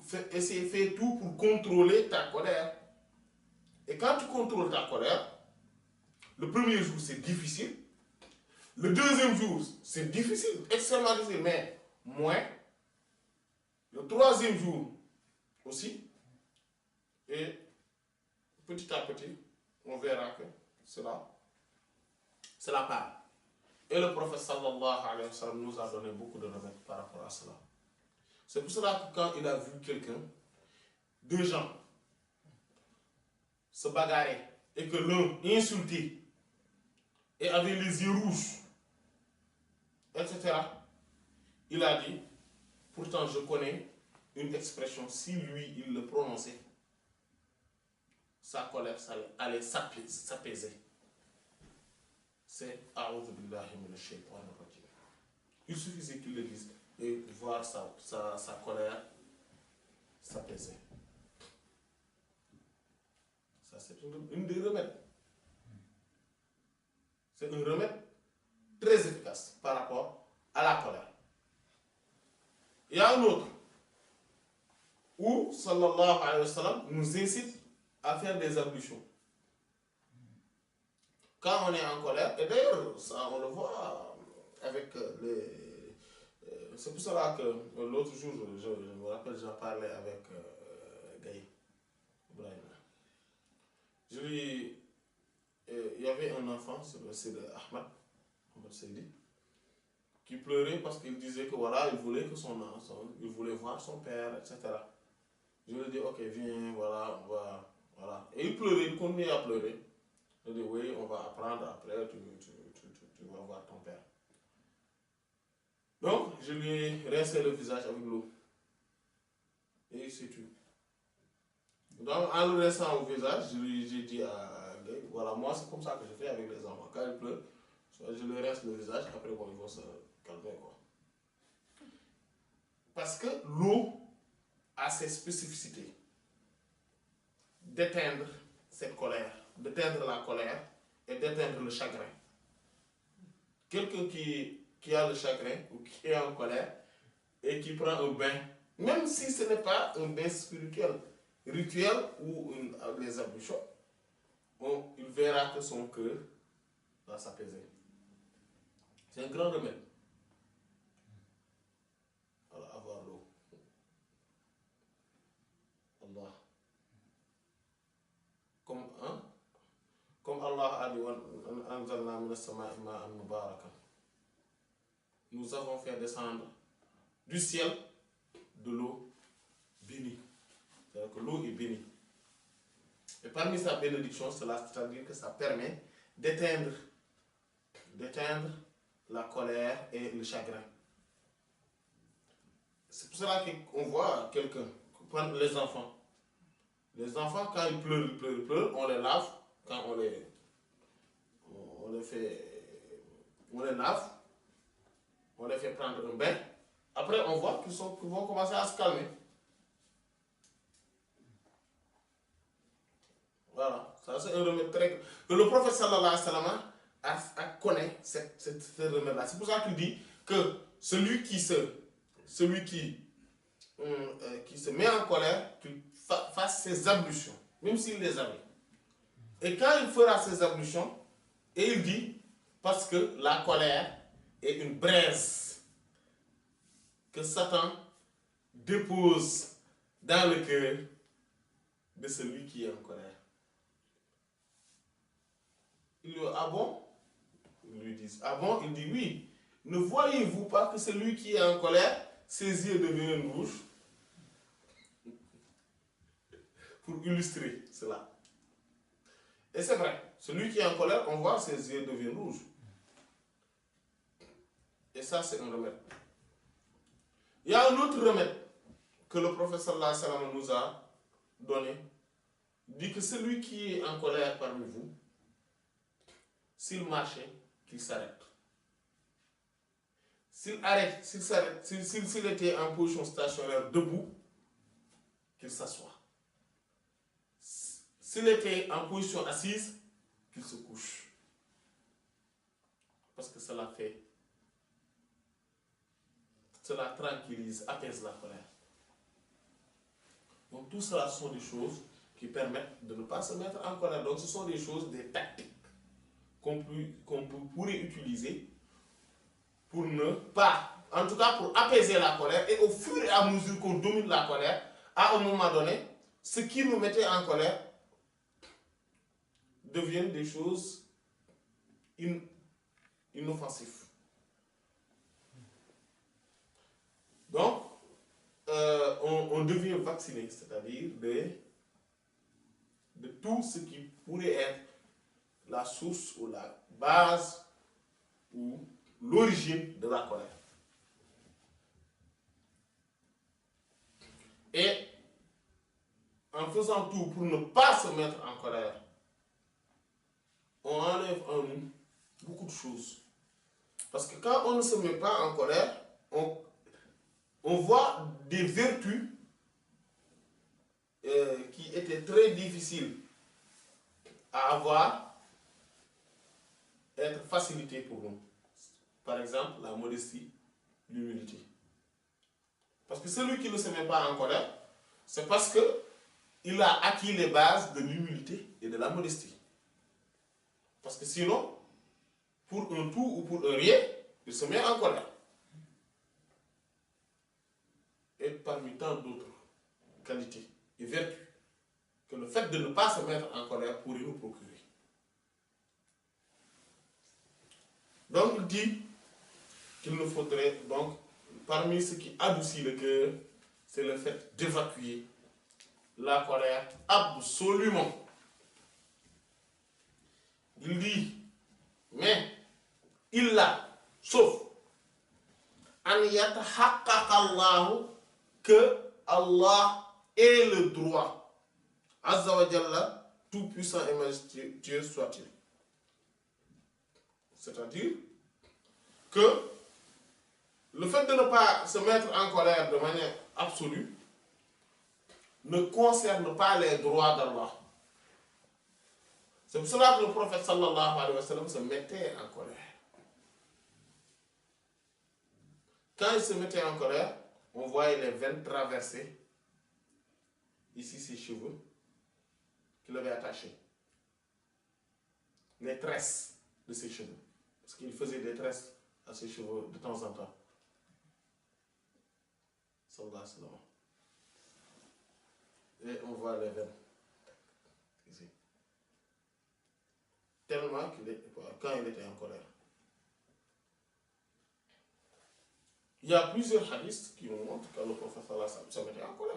fais tout pour contrôler ta colère. Et quand tu contrôles ta colère, le premier jour c'est difficile, le deuxième jour c'est difficile, extrêmement difficile, mais moins. Le troisième jour aussi, et petit à petit, on verra que cela part. Et le prophète sallallahu alayhi wa sallam nous a donné beaucoup de remèdes par rapport à cela. C'est pour cela que quand il a vu quelqu'un, deux gens se bagarrer et que l'un insultait et avait les yeux rouges, etc., il a dit, pourtant je connais une expression, si lui il le prononçait, sa colère allait s'apaiser. C'est A'udhu billahi minash shaytanir rajim. Il suffisait qu'il le dise et voir sa colère s'apaiser. Ça, c'est une des remèdes. C'est un remède très efficace par rapport à la colère. Il y a un autre où, sallallahu alayhi wa sallam, nous incite à faire des ablutions. Quand on est en colère, et d'ailleurs, ça on le voit avec les. C'est pour cela que l'autre jour, je me rappelle, j'en parlais avec Gaï Ibrahim. Il y avait un enfant, c'est de Ahmad Seydi, qui pleurait parce qu'il disait que voilà, il voulait il voulait voir son père, etc. Je lui ai dit, ok, viens, voilà, on va, voilà. Et il pleurait, il continuait à pleurer. Je lui ai dit, oui, on va apprendre après, tu vas voir ton père. Donc, je lui ai rincé le visage avec l'eau. Et il s'est tué. Donc, en le rinçant au visage, j'ai dit à Guy, voilà, moi, c'est comme ça que je fais avec les enfants. Quand ils pleurent, je leur rince le visage, après, bon, ils vont se calmer, quoi. Parce que l'eau a ses spécificités d'éteindre cette colère, d'éteindre la colère et d'éteindre le chagrin. Quelqu'un qui a le chagrin ou qui est en colère et qui prend un bain, même si ce n'est pas un bain spirituel, rituel ou les ablutions, il verra que son cœur va s'apaiser. C'est un grand remède. Voilà, avoir l'eau. Allah. Comme Allah a dit, anzalna minas sama'i ma'an mubarakan. nous avons fait descendre du ciel de l'eau bénie. C'est-à-dire que l'eau est bénie. Et parmi sa bénédiction, c'est-à-dire que ça permet d'éteindre la colère et le chagrin. C'est pour cela qu'on voit quelqu'un, les enfants. Les enfants, quand ils pleurent, on les lave. Quand on les lave, on les fait prendre un bain. Après, on voit qu'ils vont commencer à se calmer. Voilà, ça c'est un remède très... que le prophète sallallahu alayhi wa sallam connaît ce remède-là. C'est pour ça qu'il dit que celui qui se met en colère, qu'il fasse ses ablutions, même s'il les avait. Et quand il fera ses ablutions, et il dit, parce que la colère est une braise que Satan dépose dans le cœur de celui qui est en colère. Il lui dit, ah bon? Ils lui disent, ah bon? Il dit, oui. Ne voyez-vous pas que celui qui est en colère, ses yeux deviennent rouges? Pour illustrer cela. Et c'est vrai, celui qui est en colère, on voit ses yeux deviennent rouges. Et ça, c'est un remède. Il y a un autre remède que le prophète sallallahu alayhi wa sallam nous a donné. Il dit que celui qui est en colère parmi vous, s'il marchait, qu'il s'arrête. S'il s'arrête, s'il était en position stationnaire debout, qu'il s'assoie. S'il était en position assise, qu'il se couche. Parce que cela tranquillise, apaise la colère. Donc tout cela sont des choses qui permettent de ne pas se mettre en colère. Donc ce sont des choses, des tactiques qu'on pourrait utiliser pour ne pas, en tout cas pour apaiser la colère. Et au fur et à mesure qu'on domine la colère, à un moment donné, ce qui nous mettait en colère deviennent des choses inoffensives. Donc, on devient vacciné, c'est-à-dire de tout ce qui pourrait être la source ou la base ou l'origine de la colère. Et en faisant tout pour ne pas se mettre en colère, on enlève en nous beaucoup de choses. Parce que quand on ne se met pas en colère, on voit des vertus qui étaient très difficiles à avoir, être facilitées pour nous. Par exemple, la modestie, l'humilité. Parce que celui qui ne se met pas en colère, c'est parce qu'il a acquis les bases de l'humilité et de la modestie. Parce que sinon, pour un tout ou pour un rien, il se met en colère. Et parmi tant d'autres qualités et vertus que le fait de ne pas se mettre en colère pourrait nous procurer. Donc il dit qu'il nous faudrait, donc, parmi ce qui adoucit le cœur, c'est le fait d'évacuer la colère absolument. Il dit, mais il l'a, sauf an yatahaqqaqa Allahu, que Allah ait le droit, Azza wa Jalla, tout puissant et majestueux soit-il. C'est-à-dire que le fait de ne pas se mettre en colère de manière absolue ne concerne pas les droits d'Allah. C'est pour cela que le prophète sallallahu alayhi wa sallam se mettait en colère. Quand il se mettait en colère, on voyait les veines traverser ici ses cheveux qu'il avait attachés. Les tresses de ses cheveux. Parce qu'il faisait des tresses à ses cheveux de temps en temps. Sallallahu alayhi wa sallam. Et on voit les veines ici. Tellement quand il était en colère. Il y a plusieurs hadiths qui nous montrent que le prophète sallallahu alayhi wa sallam se mettait en colère.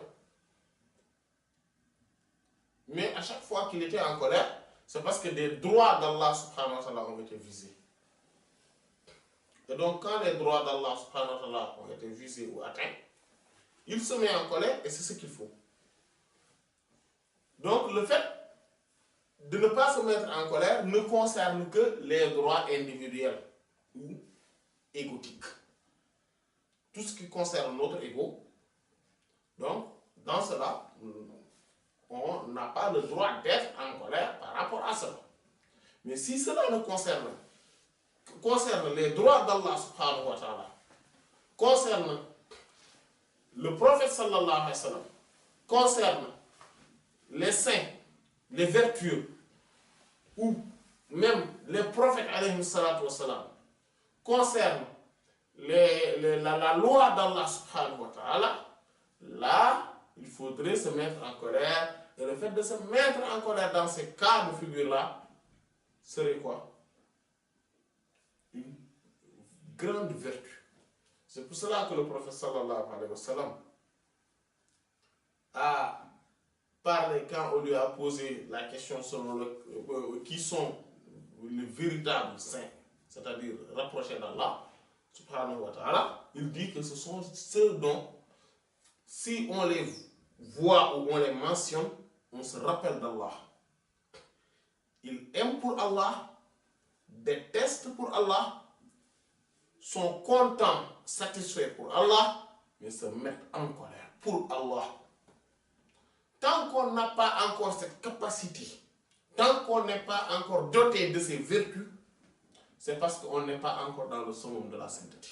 Mais à chaque fois qu'il était en colère, c'est parce que des droits d'Allah subhanahu wa ta'ala ont été visés. Et donc quand les droits d'Allah subhanahu wa ta'ala ont été visés ou atteints, il se met en colère et c'est ce qu'il faut. Donc le fait de ne pas se mettre en colère ne concerne que les droits individuels ou égotiques. Tout ce qui concerne notre ego, donc dans cela, on n'a pas le droit d'être en colère par rapport à cela. Mais si cela ne concerne les droits d'Allah subhanahu wa ta'ala, concerne le prophète sallallahu alayhi wa sallam, concerne les saints, les vertueux, ou même les prophètes alayhi salatu wa salam, concerne la loi d'Allah subhanahu wa ta'ala, là, il faudrait se mettre en colère. Et le fait de se mettre en colère dans ces cas de figure-là serait quoi? Une grande vertu. C'est pour cela que le prophète sallallahu alayhi wa sallam a parlé quand on lui a posé la question selon qui sont les véritables saints, c'est-à-dire rapprochés d'Allah subhanahu wa ta'ala, il dit que ce sont ceux dont, si on les voit ou on les mentionne, on se rappelle d'Allah. Ils aiment pour Allah, détestent pour Allah, sont contents, satisfaits pour Allah, mais se mettent en colère pour Allah. Tant qu'on n'a pas encore cette capacité, tant qu'on n'est pas encore doté de ces vertus, c'est parce qu'on n'est pas encore dans le summum de la sainteté.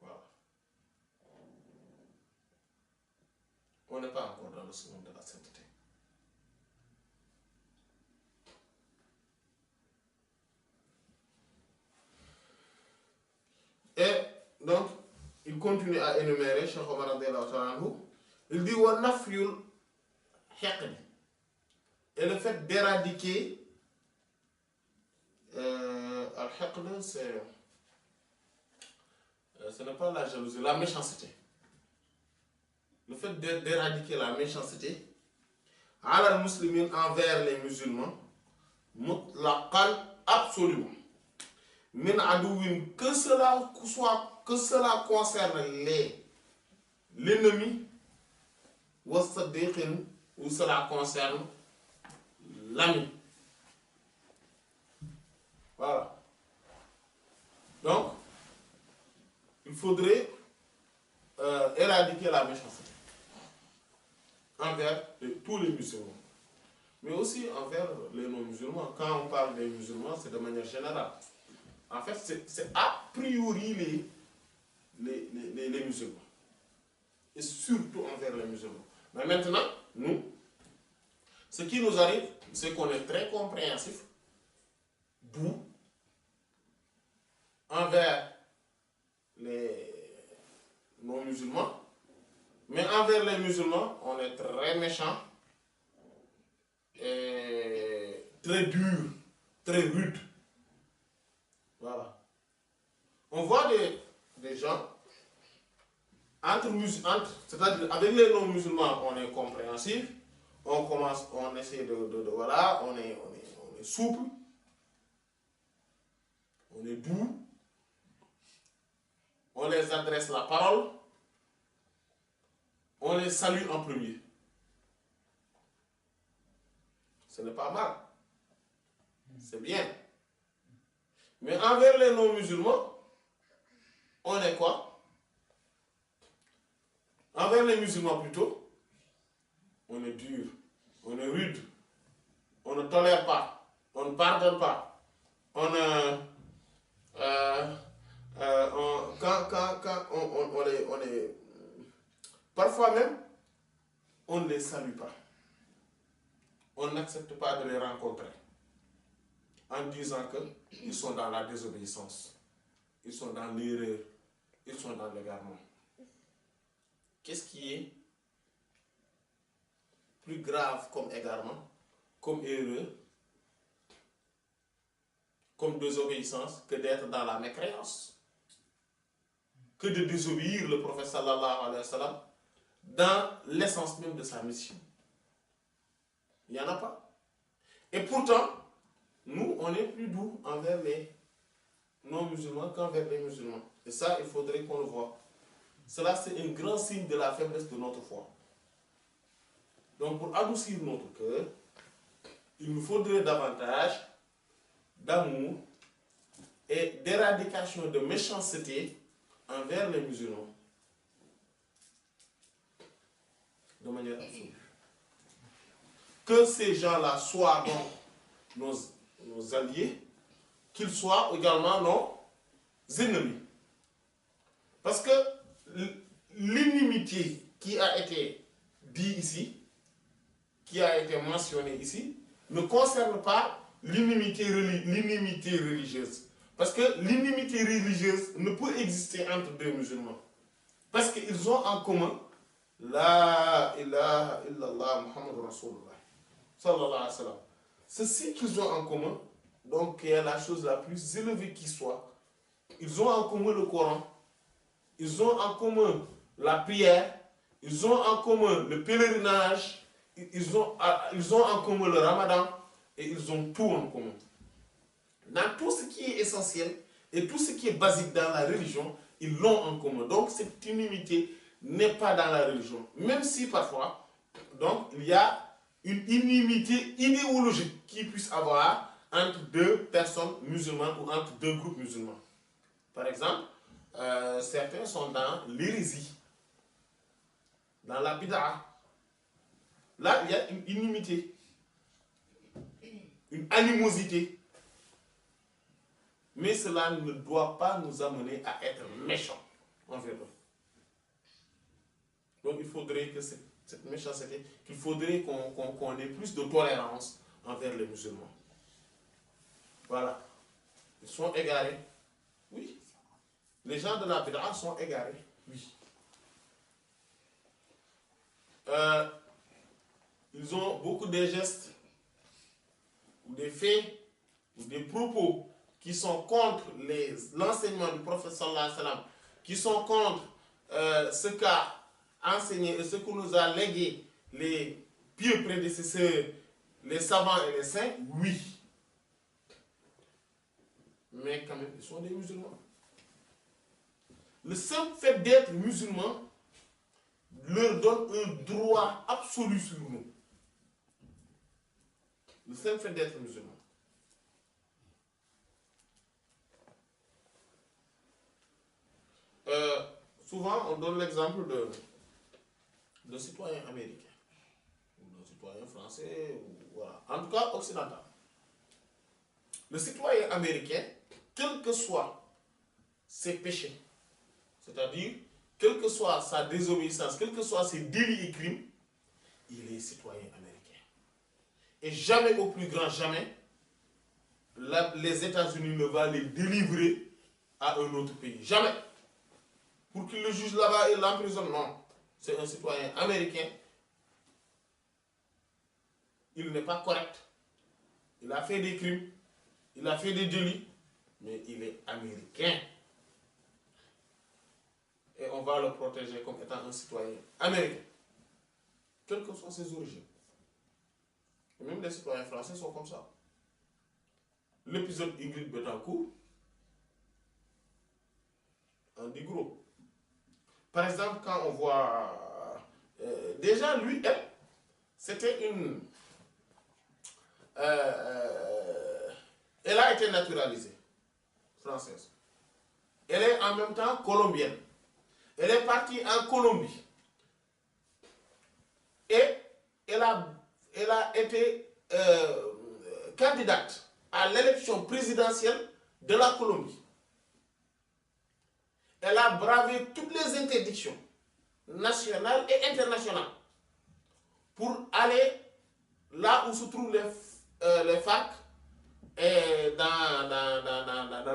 Voilà. On n'est pas encore dans le summum de la sainteté. Et donc, il continue à énumérer, Cheikh Omar radiyallahu ta'ala anhu, il dit wa nafyul hiqd, et le fait d'éradiquer al-hiqd, ce n'est pas la jalousie, la méchanceté. Le fait d'éradiquer la méchanceté ala al-muslimin envers les musulmans, mutlaqan, absolument. Min adouin, que cela concerne l'ennemi, ou sadiqin, ou cela concerne l'ami. Voilà. Donc, il faudrait éradiquer la méchanceté envers tous les musulmans, mais aussi envers les non-musulmans. Quand on parle des musulmans, c'est de manière générale. En fait, c'est a priori les musulmans. Et surtout envers les musulmans. Mais maintenant, nous, ce qui nous arrive, c'est qu'on est très compréhensif, d'où, envers les non-musulmans, mais envers les musulmans, on est très méchant, et très dur, très rude. Voilà. On voit des gens, c'est-à-dire avec les non-musulmans, on est compréhensif, on essaie voilà, on est souple, on est doux, on les adresse la parole, on les salue en premier. Ce n'est pas mal, c'est bien. Mais envers les non-musulmans, on est quoi? Envers les musulmans plutôt, on est dur, on est rude, on ne tolère pas, on ne pardonne pas, on les parfois même, on ne les salue pas. On n'accepte pas de les rencontrer en disant qu'ils sont dans la désobéissance, ils sont dans l'erreur, ils sont dans l'égarement. Qu'est-ce qui est plus grave comme égarement, comme erreur, comme désobéissance que d'être dans la mécréance, que de désobéir le prophète sallallahu alayhi wa sallam dans l'essence même de sa mission. Il n'y en a pas. Et pourtant, nous, on est plus doux envers les non-musulmans qu'envers les musulmans. Et ça, il faudrait qu'on le voie. Cela, c'est un grand signe de la faiblesse de notre foi. Donc, pour adoucir notre cœur, il nous faudrait davantage d'amour et d'éradication de méchanceté envers les musulmans. De manière absolue. Que ces gens-là soient donc nos alliés, qu'ils soient également nos ennemis. Parce que l'inimité qui a été dit ici, qui a été mentionnée ici, ne concerne pas l'inimité religieuse. Parce que l'inimité religieuse ne peut exister entre deux musulmans. Parce qu'ils ont en commun la ilaha illallah Muhammad Rasulullah sallallahu alayhi wa sallam. Ceci qu'ils ont en commun, donc est la chose la plus élevée qui soit. Ils ont en commun le Coran, ils ont en commun la prière, ils ont en commun le pèlerinage, ils ont en commun le ramadan, et ils ont tout en commun. Dans tout ce qui est essentiel et tout ce qui est basique dans la religion, ils l'ont en commun. Donc cette inimité n'est pas dans la religion. Même si parfois, donc, il y a une inimité idéologique qui puisse avoir entre deux personnes musulmanes ou entre deux groupes musulmans. Par exemple, certains sont dans l'hérésie, dans la bid'a. Là, il y a une inimité, une animosité. Mais cela ne doit pas nous amener à être méchants envers eux. Donc il faudrait que cette méchanceté, qu'il faudrait qu'on ait plus de tolérance envers les musulmans. Voilà. Ils sont égarés. Oui. Les gens de la bid'a sont égarés. Oui. Ils ont beaucoup de gestes, ou des faits, ou des propos qui sont contre l'enseignement du prophète sallallahu alayhi wa sallam, qui sont contre ce qu'a enseigné et ce que nous a légué les pieux prédécesseurs, les savants et les saints, oui. Mais quand même, ils sont des musulmans. Le simple fait d'être musulman leur donne un droit absolu sur nous. Le simple fait d'être musulman. Souvent, on donne l'exemple de citoyens américains, ou de citoyens français, ou, voilà. En tout cas occidental. Le citoyen américain, quels que soient ses péchés, c'est-à-dire, quelle que soit sa désobéissance, quels que soient ses délits et crimes, il est citoyen américain. Et jamais, au plus grand jamais, les États-Unis ne vont les délivrer à un autre pays. Jamais. Pour qu'il le juge là-bas et l'emprisonne, non. C'est un citoyen américain. Il n'est pas correct. Il a fait des crimes. Il a fait des délits. Mais il est américain. Et on va le protéger comme étant un citoyen américain. Quelles que soient ses origines. Et même les citoyens français sont comme ça. L'épisode Ingrid Betancourt en dit gros. Par exemple, quand on voit... déjà, lui, elle, c'était une... elle a été naturalisée, française. Elle est en même temps colombienne. Elle est partie en Colombie. Et elle a été candidate à l'élection présidentielle de la Colombie. Elle a bravé toutes les interdictions nationales et internationales pour aller là où se trouvent les FARC et dans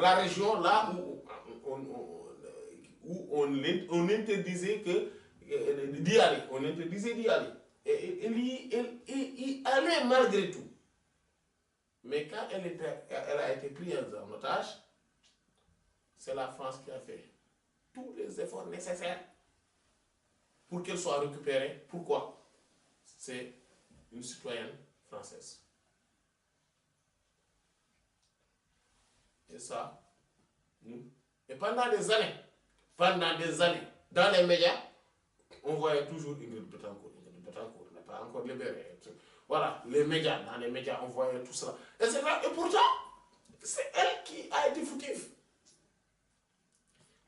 la région là où on interdisait d'y aller. On interdisait d'y aller. Et il y allait malgré tout. Mais quand elle a été prise en otage, c'est la France qui a fait tous les efforts nécessaires pour qu'elle soit récupérée. Pourquoi? C'est une citoyenne française. Et ça, nous. Et pendant des années, dans les médias, on voyait toujours Ingrid Betancourt. Ingrid Betancourt n'est pas encore libérée. Voilà, les médias, dans les médias, on voyait tout cela. Et pourtant, c'est elle qui a été fautive.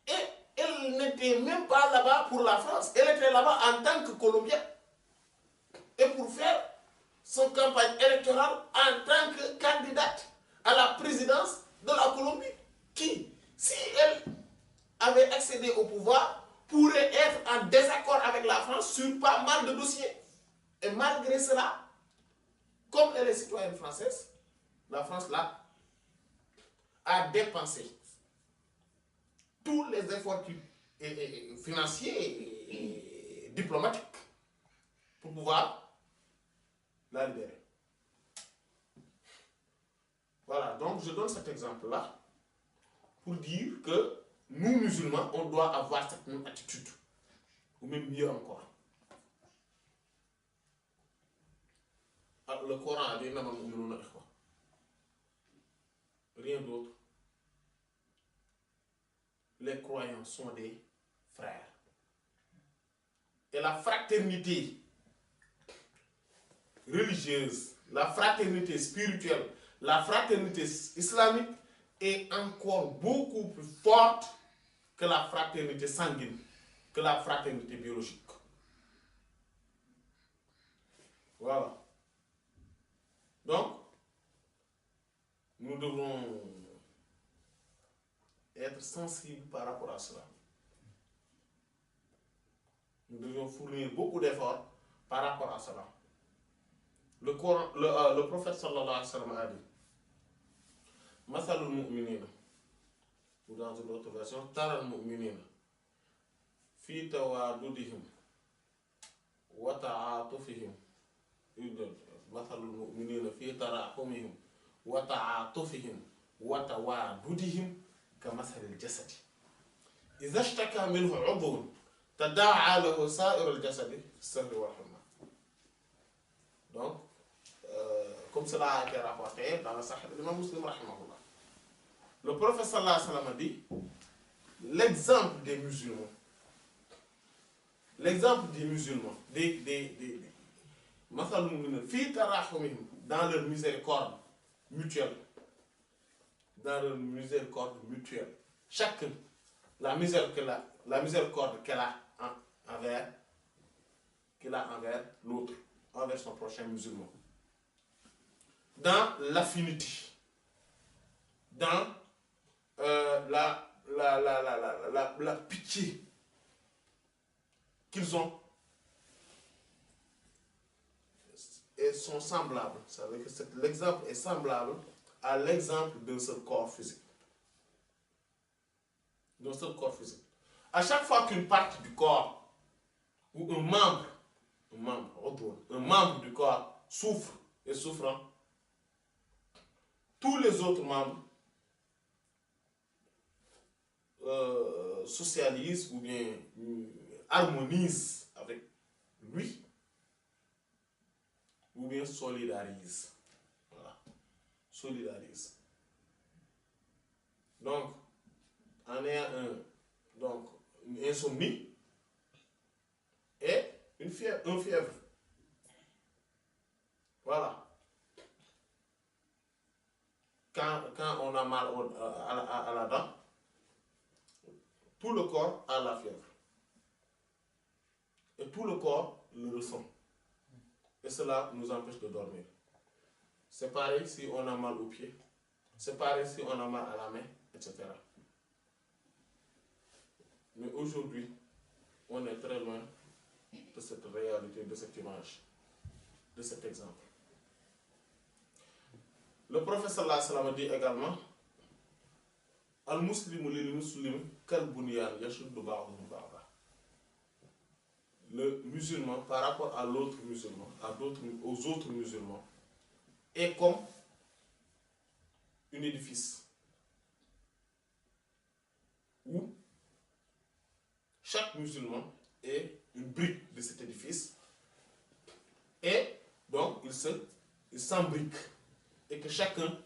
Et elle n'était même pas là-bas pour la France. Elle était là-bas en tant que Colombienne. Et pour faire son campagne électorale en tant que candidate à la présidence de la Colombie, qui, si elle avait accédé au pouvoir, pourrait être en désaccord avec la France sur pas mal de dossiers. Et malgré cela, comme elle est citoyenne française, la France là a dépensé tous les efforts financiers et diplomatiques pour pouvoir la libérer. Voilà, donc je donne cet exemple-là pour dire que nous, musulmans, on doit avoir cette même attitude, ou même mieux encore. Alors, le Coran a dit rien d'autre. Les croyants sont des frères. Et la fraternité religieuse, la fraternité spirituelle, la fraternité islamique est encore beaucoup plus forte que la fraternité sanguine, que la fraternité biologique. Voilà. Donc, nous devons être sensibles par rapport à cela. Nous devons fournir beaucoup d'efforts par rapport à cela. Le prophète sallallahu alayhi wa sallam a dit Masalul mu'minina, ou dans une autre version, Taral mu'minina, fi tawadudihim, wa ta'atufihim, Masalul mu'minina, fi tarahumihim, wa ta'atufihim, wa tawadudihim, kamasalil jasadi. إذا اشتكى منه عضو تداعى له سائر الجسد بالسهر والحمى. Donc, comme cela a été rapporté dans le Sahih de l'imam Muslim rahimahullah. Le prophète sallallahu alayhi wa sallam a dit l'exemple des musulmans, dans leur miséricorde mutuelle, chacun, la miséricorde qu'elle a envers l'autre, envers son prochain musulman, dans l'affinité, dans la pitié qu'ils ont, et sont semblables. Ça veut dire que l'exemple est semblable à l'exemple d'un seul corps physique. À chaque fois qu'une partie du corps ou un membre du corps souffre et souffrant, tous les autres membres socialisent ou bien harmonisent avec lui ou bien solidarisent. Voilà. Solidarisent. Donc, en ayant une insomnie et une fièvre. Voilà. Quand on a mal à la dent, tout le corps a la fièvre. Et tout le corps le ressent. Et cela nous empêche de dormir. C'est pareil si on a mal aux pieds. C'est pareil si on a mal à la main, etc. Mais aujourd'hui, on est très loin de cette réalité, de cette image, de cet exemple. Le prophète sallallahu alayhi wa sallam dit également Al-Muslimu lil-Muslim kal-bunyan yashuddu ba'duhu ba'da. Le musulman par rapport à l'autre musulman, aux autres musulmans, est comme un édifice où chaque musulman est une brique de cet édifice et donc il s'embrique et que chacun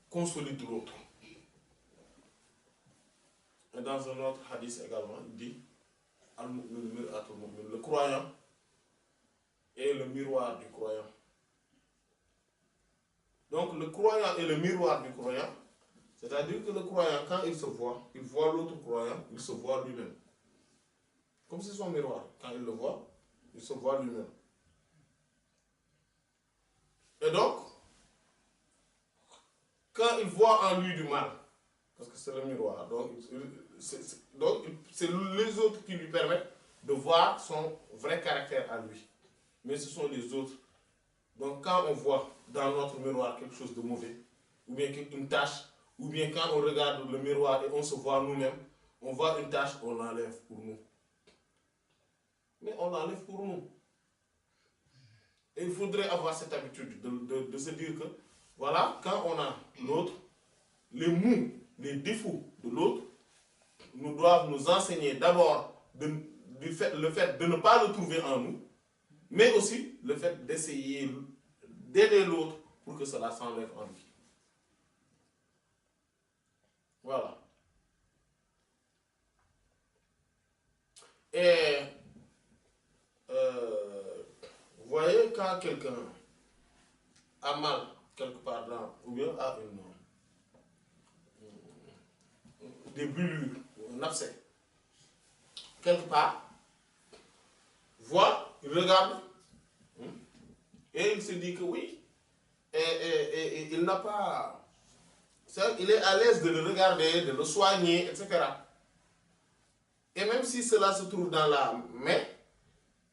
consolide l'autre. Et dans un autre hadith également, il dit le croyant est le miroir du croyant. Donc le croyant est le miroir du croyant, c'est-à-dire que le croyant, quand il voit l'autre croyant, il se voit lui-même. Comme c'est son miroir, quand il le voit, il se voit lui-même. Et donc, quand il voit en lui du mal, parce que c'est le miroir, donc c'est les autres qui lui permettent de voir son vrai caractère à lui. Mais ce sont les autres. Donc quand on voit dans notre miroir quelque chose de mauvais, ou bien une tache, ou bien quand on regarde le miroir et on se voit nous-mêmes, on voit une tache, on l'enlève pour nous. Mais on l'enlève pour nous. Et il faudrait avoir cette habitude de se dire que, voilà, quand on a l'autre, les maux, les défauts de l'autre, nous doivent nous enseigner d'abord le fait de ne pas le trouver en nous, mais aussi le fait d'essayer d'aider l'autre pour que cela s'enlève en lui. Voilà. Et vous voyez, quand quelqu'un a mal quelque part dans, ou bien a des brûlures, un abcès, quelque part, voit, il regarde, et il se dit que oui, et il n'a pas, il est à l'aise de le regarder, de le soigner, etc. Et même si cela se trouve dans la main,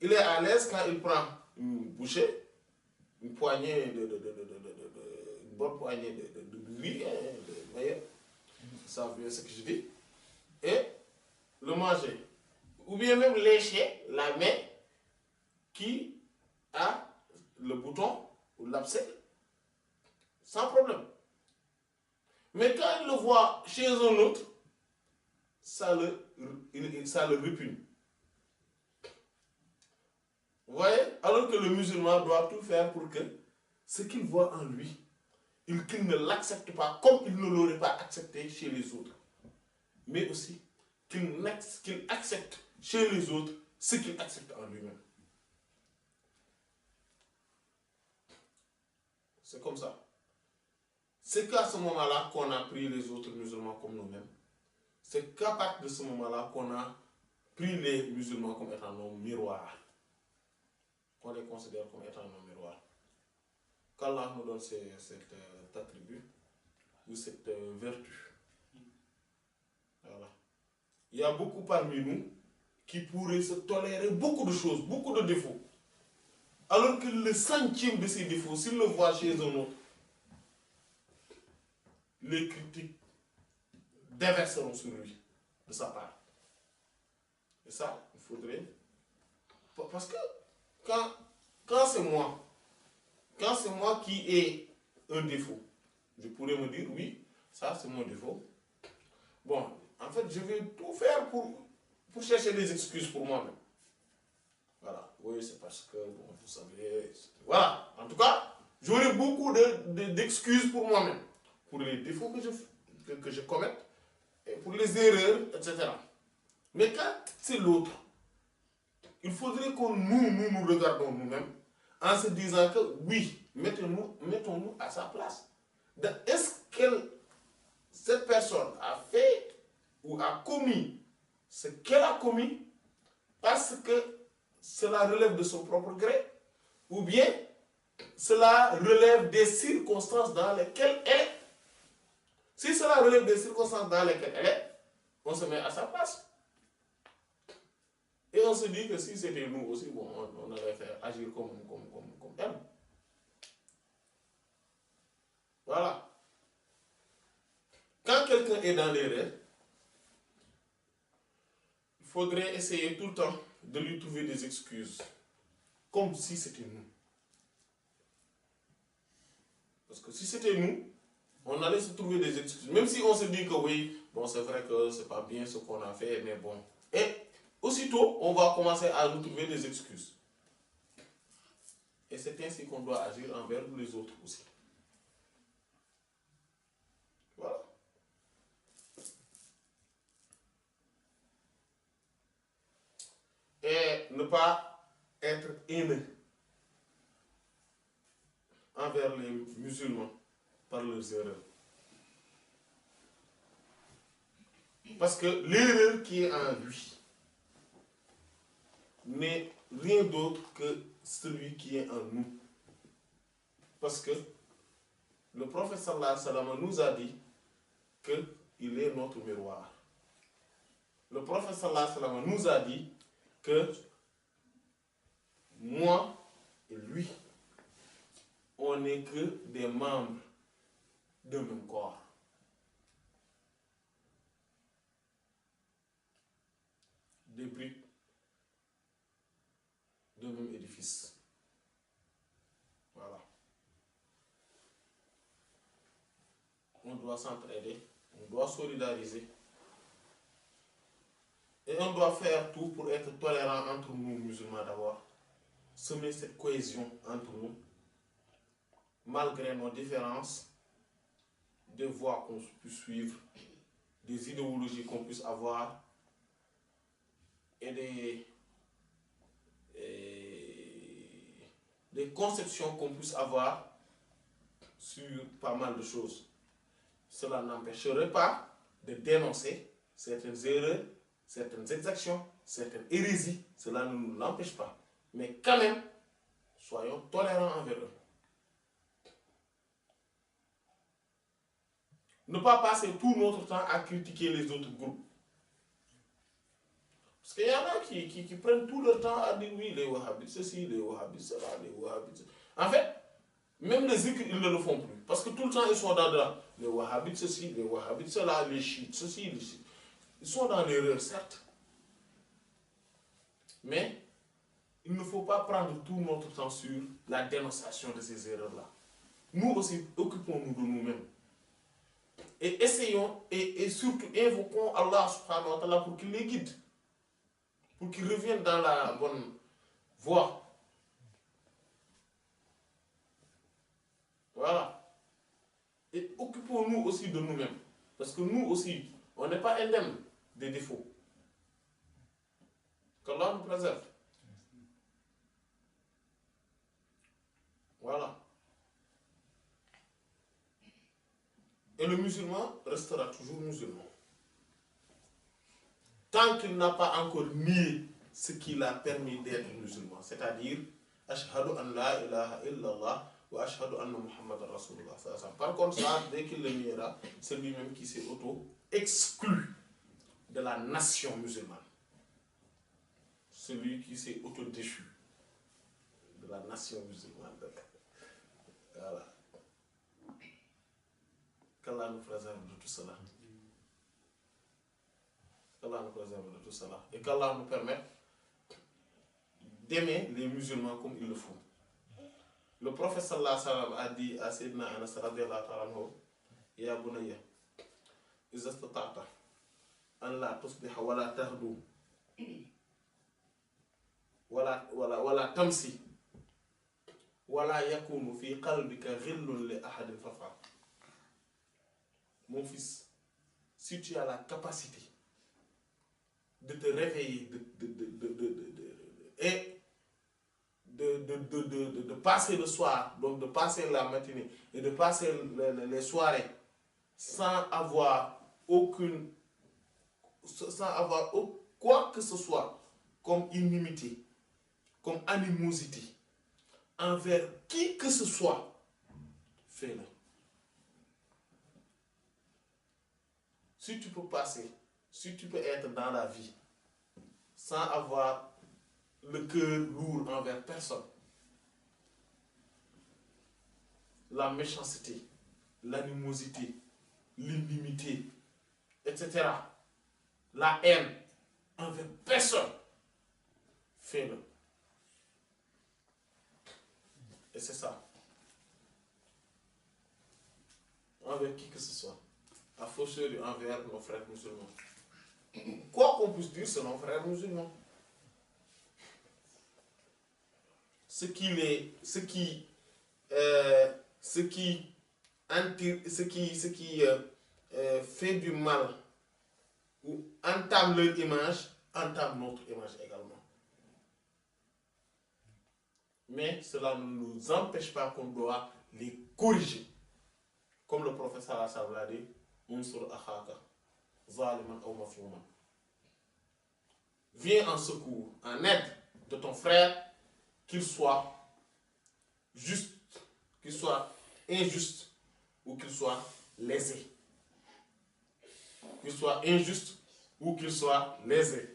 il est à l'aise quand il prend une bouchée, une poignée une bonne poignée de riz, de meilleur, ça veut dire ce que je dis, et le manger. Ou bien même lécher la main qui a le bouton ou l'abcès, sans problème. Mais quand il le voit chez un autre, ça le répugne. Vous voyez? Alors que le musulman doit tout faire pour que ce qu'il voit en lui, qu'il ne l'accepte pas comme il ne l'aurait pas accepté chez les autres. Mais aussi qu'il accepte chez les autres ce qu'il accepte en lui-même. C'est comme ça. C'est qu'à ce moment-là qu'on a pris les autres musulmans comme nous-mêmes. C'est qu'à partir de ce moment-là qu'on a pris les musulmans comme étant nos miroirs. Qu'on les considère comme étant nos miroirs. Qu'Allah nous donne cet attribut ou cette vertu. Voilà. Il y a beaucoup parmi nous qui pourraient se tolérer beaucoup de choses, beaucoup de défauts. Alors que le centième de ces défauts, s'il le voit chez un autre, les critiques déverseront sur lui, de sa part. Et ça, il faudrait... Parce que quand c'est moi qui ai un défaut, je pourrais me dire, oui, ça c'est mon défaut. Bon, en fait, je vais tout faire pour chercher des excuses pour moi-même. Voilà, oui, c'est parce que, bon, vous savez, voilà, en tout cas, j'aurai beaucoup d'excuses pour moi-même, pour les défauts que je commette, et pour les erreurs, etc. Mais quand c'est l'autre, il faudrait que nous regardons nous-mêmes en se disant que, oui, mettons-nous à sa place. Est-ce que cette personne a fait ou a commis ce qu'elle a commis parce que cela relève de son propre gré, ou bien cela relève des circonstances dans lesquelles elle est. Si cela relève des circonstances dans lesquelles elle est, on se met à sa place. Et on se dit que si c'était nous aussi, bon, on allait faire agir comme elle. Voilà. Quand quelqu'un est dans l'erreur, il faudrait essayer tout le temps de lui trouver des excuses, comme si c'était nous. Parce que si c'était nous, On allait se trouver des excuses. Même si on se dit que oui, bon, c'est vrai que c'est pas bien ce qu'on a fait, mais bon. Et aussitôt, on va commencer à nous trouver des excuses. Et c'est ainsi qu'on doit agir envers les autres aussi. Voilà. Et ne pas être haineux envers les musulmans par leurs erreurs. Parce que l'erreur qui est en lui n'est rien d'autre que celui qui est en nous. Parce que le prophète sallallahu alayhi wa sallam nous a dit qu'il est notre miroir. Le prophète sallallahu alayhi wa sallam nous a dit que moi et lui, on n'est que des membres d'un même corps. Des briques d'un même édifice. Voilà. On doit s'entraider, on doit solidariser. Et on doit faire tout pour être tolérant entre nous, musulmans d'abord. Semer cette cohésion entre nous, malgré nos différences, des voies qu'on puisse suivre, des idéologies qu'on puisse avoir, et des conceptions qu'on puisse avoir sur pas mal de choses. Cela n'empêcherait pas de dénoncer certaines erreurs, certaines exactions, certaines hérésies. Cela ne nous l'empêche pas. Mais quand même, soyons tolérants envers eux. Ne pas passer tout notre temps à critiquer les autres groupes. Parce qu'il y en a qui prennent tout le temps à dire oui, les wahhabites, ceci, les wahhabites, cela, les wahhabites. En fait, même les zikr, ils ne le font plus. Parce que tout le temps, ils sont dans les wahhabites, ceci, les wahhabites, cela, les chiites, ceci, les chiites. Ils sont dans l'erreur, certes. Mais il ne faut pas prendre tout notre temps sur la dénonciation de ces erreurs-là. Nous aussi, occupons-nous de nous-mêmes. Et essayons, et surtout invoquons Allah subhanahu wa ta'ala pour qu'il les guide. Pour qu'ils reviennent dans la bonne voie. Voilà. Et occupons-nous aussi de nous-mêmes. Parce que nous aussi, on n'est pas indemne des défauts. Qu'Allah nous préserve. Voilà. Et le musulman restera toujours musulman. Tant qu'il n'a pas encore nié ce qui l'a permis d'être musulman. C'est-à-dire, Ashhadu an la ilaha illallah wa ashhadu anna Muhammadan Rasulullah. Par contre, ça, dès qu'il le niera, c'est lui-même qui s'est auto-exclu de la nation musulmane. Celui qui s'est auto-déchu de la nation musulmane. Voilà. Qu'Allah nous préserve de tout cela. Qu'Allah nous préserve de tout cela. Et qu'Allah nous permette d'aimer les musulmans comme il le faut. Le prophète sallallahu alayhi wa sallam a dit à Sayyidina Anas radiyallahu ta'ala anhu, Ya bunayya, iza istata'ta an la tusbiha wa la tahdu wala tamsi wala yakunu fi qalbika ghillun li ahadin faf'al. Mon fils, si tu as la capacité de te réveiller et de passer le soir, donc de passer la matinée et de passer les soirées sans avoir quoi que ce soit comme inimité, comme animosité envers qui que ce soit, fais-le. Si tu peux passer, si tu peux être dans la vie sans avoir le cœur lourd envers personne, la méchanceté, l'animosité, l'inimité, etc., la haine envers personne, fais-le. Et c'est ça. envers qui que ce soit, a fortiori envers nos frères musulmans. Quoi qu'on puisse dire, c'est nos frères musulmans. Ce qui fait du mal ou entame leur image, entame notre image également. Mais cela ne nous empêche pas qu'on doit les corriger. Comme le prophète sallallahu alayhi wa sallam l'a dit, unsur akhaka zaliman aw mazluman. Viens en secours, en aide de ton frère, qu'il soit juste, qu'il soit injuste ou qu'il soit lésé. Qu'il soit injuste ou qu'il soit lésé.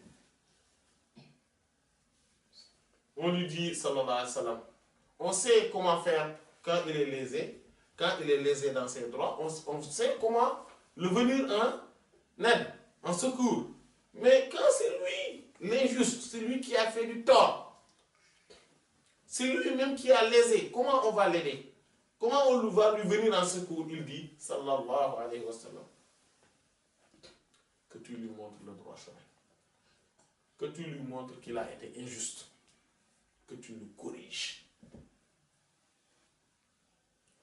On lui dit, sallallahu alayhi wa sallam, on sait comment faire quand il est lésé dans ses droits, on sait comment le venir en aide, en secours. Mais quand c'est lui, l'injuste, c'est lui qui a fait du tort, c'est lui-même qui a lésé, comment on va l'aider? Comment on va lui venir en secours? Il dit, sallallahu alayhi wa sallam, que tu lui montres le droit chemin, que tu lui montres qu'il a été injuste, que tu le corriges.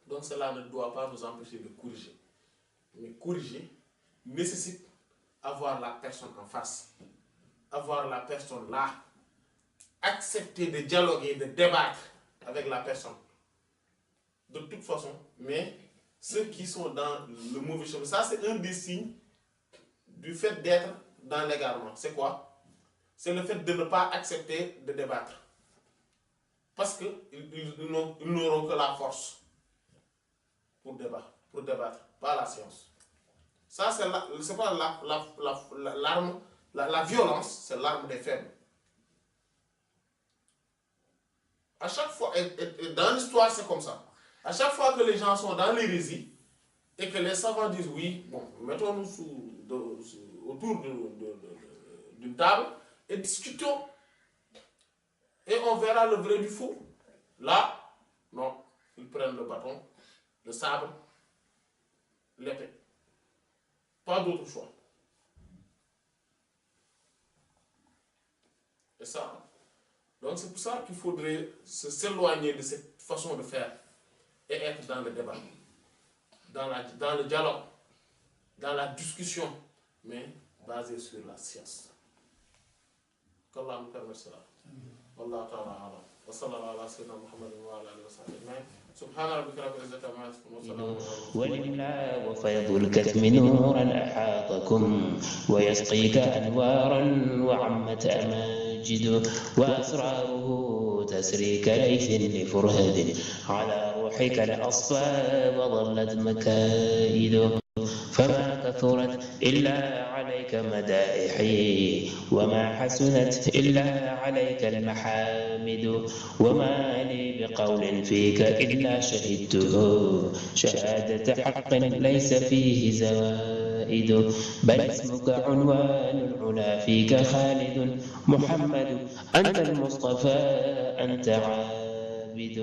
Donc cela ne doit pas nous empêcher de corriger. Mais corriger nécessite avoir la personne en face, avoir la personne là, accepter de dialoguer, de débattre avec la personne. De toute façon, mais ceux qui sont dans le mauvais chemin, ça c'est un des signes du fait d'être dans l'égarement. C'est quoi? C'est le fait de ne pas accepter de débattre. Parce qu'ils n'auront que la force pour débattre, pas la science. Ça, c'est pas l'arme, la violence, c'est l'arme des faibles. À chaque fois, et dans l'histoire, c'est comme ça. À chaque fois que les gens sont dans l'hérésie et que les savants disent oui, bon, mettons-nous autour d'une table et discutons. Et on verra le vrai du faux. Là, non, ils prennent le bâton, le sabre, l'épée. Pas d'autre choix. Et ça, donc c'est pour ça qu'il faudrait s'éloigner de cette façon de faire et être dans le débat, dans le dialogue, dans la discussion, mais basé sur la science. Qu'Allah nous permette cela. والله تعالى أعلم وصلى الله على سيدنا محمد وعلى آله وصحبه أجمعين سبحان ربك رب العزة عما يصفون وسلام ولله وفيض الكتم نورا أحاطكم ويسقيك أنوارا وعمت أماجد وأسراره تسري كليث لفرهد على روحك الأصفى وظلت مكائد فما كثرت إلا عليك مدائحي وما حسنت إلا عليك المحامد وما لي بقول فيك إلا شهدته شهادة حق ليس فيه زوائد بل اسمك عنوان العلا فيك خالد محمد أنت المصطفى أنت عابد